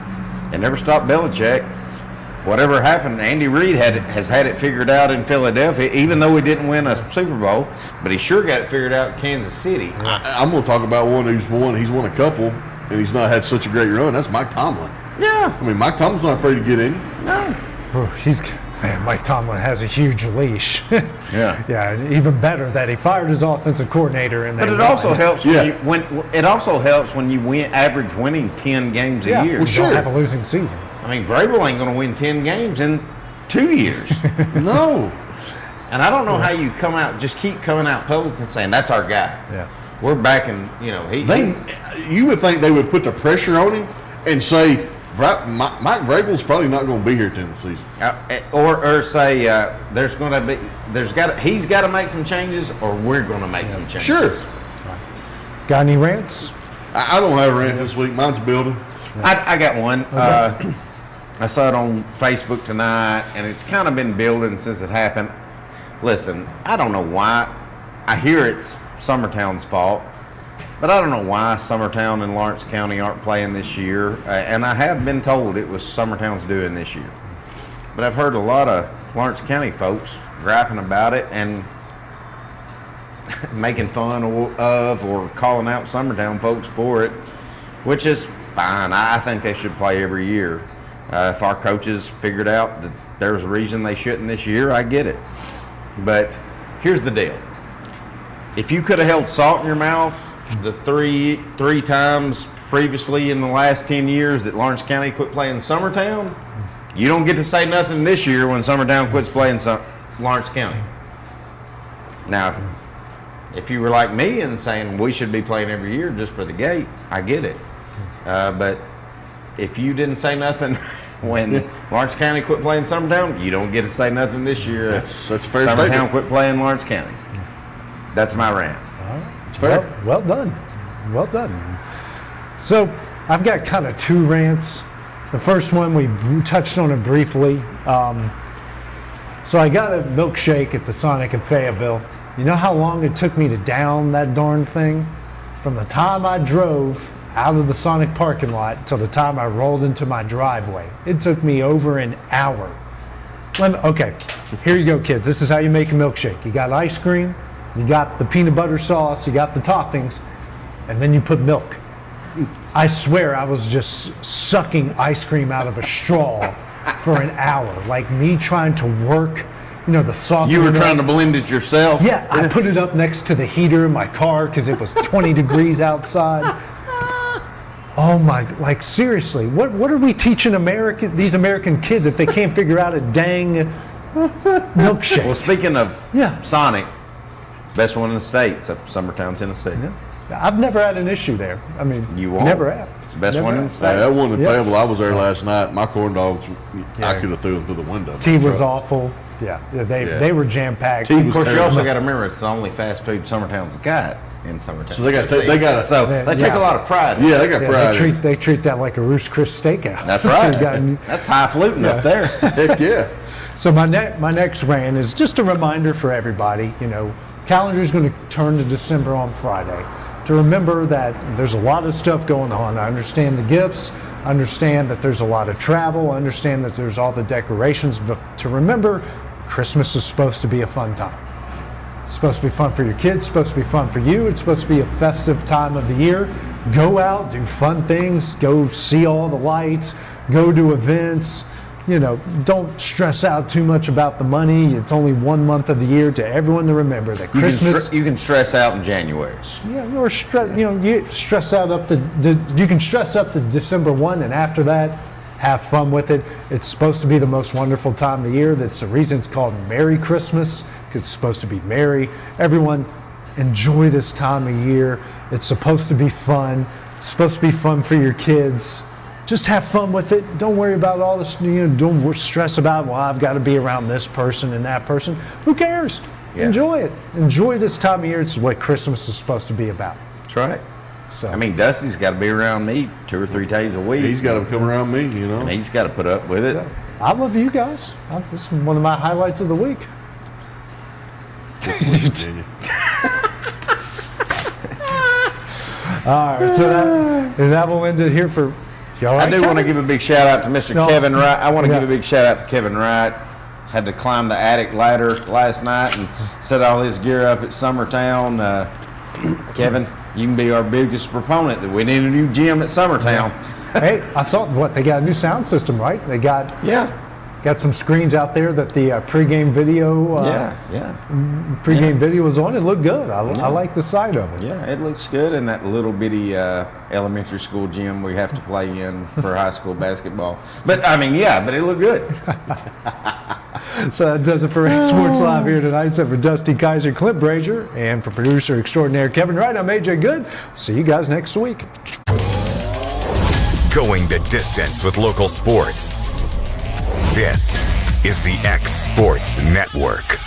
it never stopped Belichick. Whatever happened, Andy Reid has had it figured out in Philadelphia, even though he didn't win a Super Bowl, but he sure got it figured out in Kansas City. I'm going to talk about one who's won. He's won a couple, and he's not had such a great run. That's Mike Tomlin. Yeah. I mean, Mike Tomlin's not afraid to get in. No. Mike Tomlin has a huge leash. Yeah. Yeah, and even better that he fired his offensive coordinator and But it also helps when you win average winning 10 games a year. Well, sure. Don't have a losing season. I mean, Vrabel ain't going to win 10 games in 2 years. No. And I don't know how you just keep coming out public and saying, that's our guy. Yeah. We're backing, You would think they would put the pressure on him and say, Mike Vrabel's probably not going to be here at the end of the season. Or say he's got to make some changes, or we're going to make some changes. Sure. Got any rants? I don't have a rant this week. Mine's building. I got one. Okay. I saw it on Facebook tonight, and it's kind of been building since it happened. Listen, I don't know why. I hear it's Summertown's fault, but I don't know why Summertown and Lawrence County aren't playing this year. And I have been told it was Summertown's doing this year. But I've heard a lot of Lawrence County folks griping about it and making fun of or calling out Summertown folks for it, which is fine. I think they should play every year. If our coaches figured out that there's a reason they shouldn't this year, I get it. But here's the deal. If you could have held salt in your mouth the three times previously in the last 10 years that Lawrence County quit playing Summertown, you don't get to say nothing this year when Summertown quits playing Lawrence County. Now, if you were like me and saying we should be playing every year just for the gate, I get it. But if you didn't say nothing when Lawrence County quit playing Summertown, you don't get to say nothing this year. That's a fair Summertown statement. quit playing Lawrence County. That's my rant. It's fair. Well done. Well done. So I've got kind of two rants. The first one, we touched on it briefly. So I got a milkshake at the Sonic in Fayetteville. You know how long it took me to down that darn thing? From the time I drove out of the Sonic parking lot till the time I rolled into my driveway. It took me over an hour. Okay, here you go, kids. This is how you make a milkshake. You got ice cream, you got the peanut butter sauce, you got the toppings, and then you put milk. I swear I was just sucking ice cream out of a straw for an hour. Like me trying to work, the sauce. You were trying to blend it yourself? Yeah, I put it up next to the heater in my car because it was 20 degrees outside. Oh my, seriously, what are we teaching these American kids if they can't figure out a dang milkshake? Well, speaking of Sonic, best one in the state, it's up Summertown, Tennessee. Yeah. I've never had an issue there. I mean, you won't. Never have. It's the best one in the state. That one in Fayetteville, I was there last night. My corn dogs, I could have threw them through the window. Tea was awful. Yeah, they were jam-packed. Of course, you also got to remember it's the only fast food Summertown's got in Summertown. So they take a lot of pride. Yeah, they got pride. They treat that like a Roost Chris steakhouse. That's right. That's highfalutin up there. Heck yeah. So my next rant is just a reminder for everybody. Calendar is going to turn to December on Friday. To remember that there's a lot of stuff going on. I understand the gifts. I understand that there's a lot of travel. I understand that there's all the decorations. But to remember, Christmas is supposed to be a fun time. It's supposed to be fun for your kids. It's supposed to be fun for you. It's supposed to be a festive time of the year. Go out, do fun things. Go see all the lights. Go to events. don't stress out too much about the money. It's only 1 month of the year. To everyone to remember that Christmas. You can stress out in January. Yeah, or you stress out up to you can stress up to December 1, and after that, have fun with it. It's supposed to be the most wonderful time of the year. That's the reason it's called Merry Christmas, because it's supposed to be merry. Everyone, enjoy this time of year. It's supposed to be fun. It's supposed to be fun for your kids. Just have fun with it. Don't worry about all this. Don't stress about, well, I've got to be around this person and that person. Who cares? Yeah. Enjoy it. Enjoy this time of year. It's what Christmas is supposed to be about. That's right. So I mean, Dusty's got to be around me 2 or 3 days a week. He's got to come around me, And he's got to put up with it. I love you guys. This is one of my highlights of the week. All right, so that will end it here for. I do want to give a big shout out to Mr. Kevin Wright. I want to give a big shout out to Kevin Wright. Had to climb the attic ladder last night and set all his gear up at Summertown. Kevin, you can be our biggest proponent that we need a new gym at Summertown. Hey, I saw they got a new sound system, right? They got some screens out there that the pregame video pregame video was on. It looked good. I like the side of it. Yeah, it looks good in that little bitty elementary school gym we have to play in for high school basketball. But I mean, but it looked good. So that does it for xSports Live here tonight. So for Dusty Kaiser, Clint Brazier, and for producer extraordinaire Kevin Wright, I'm AJ Good. See you guys next week. Going the distance with local sports. This is the xSports Network.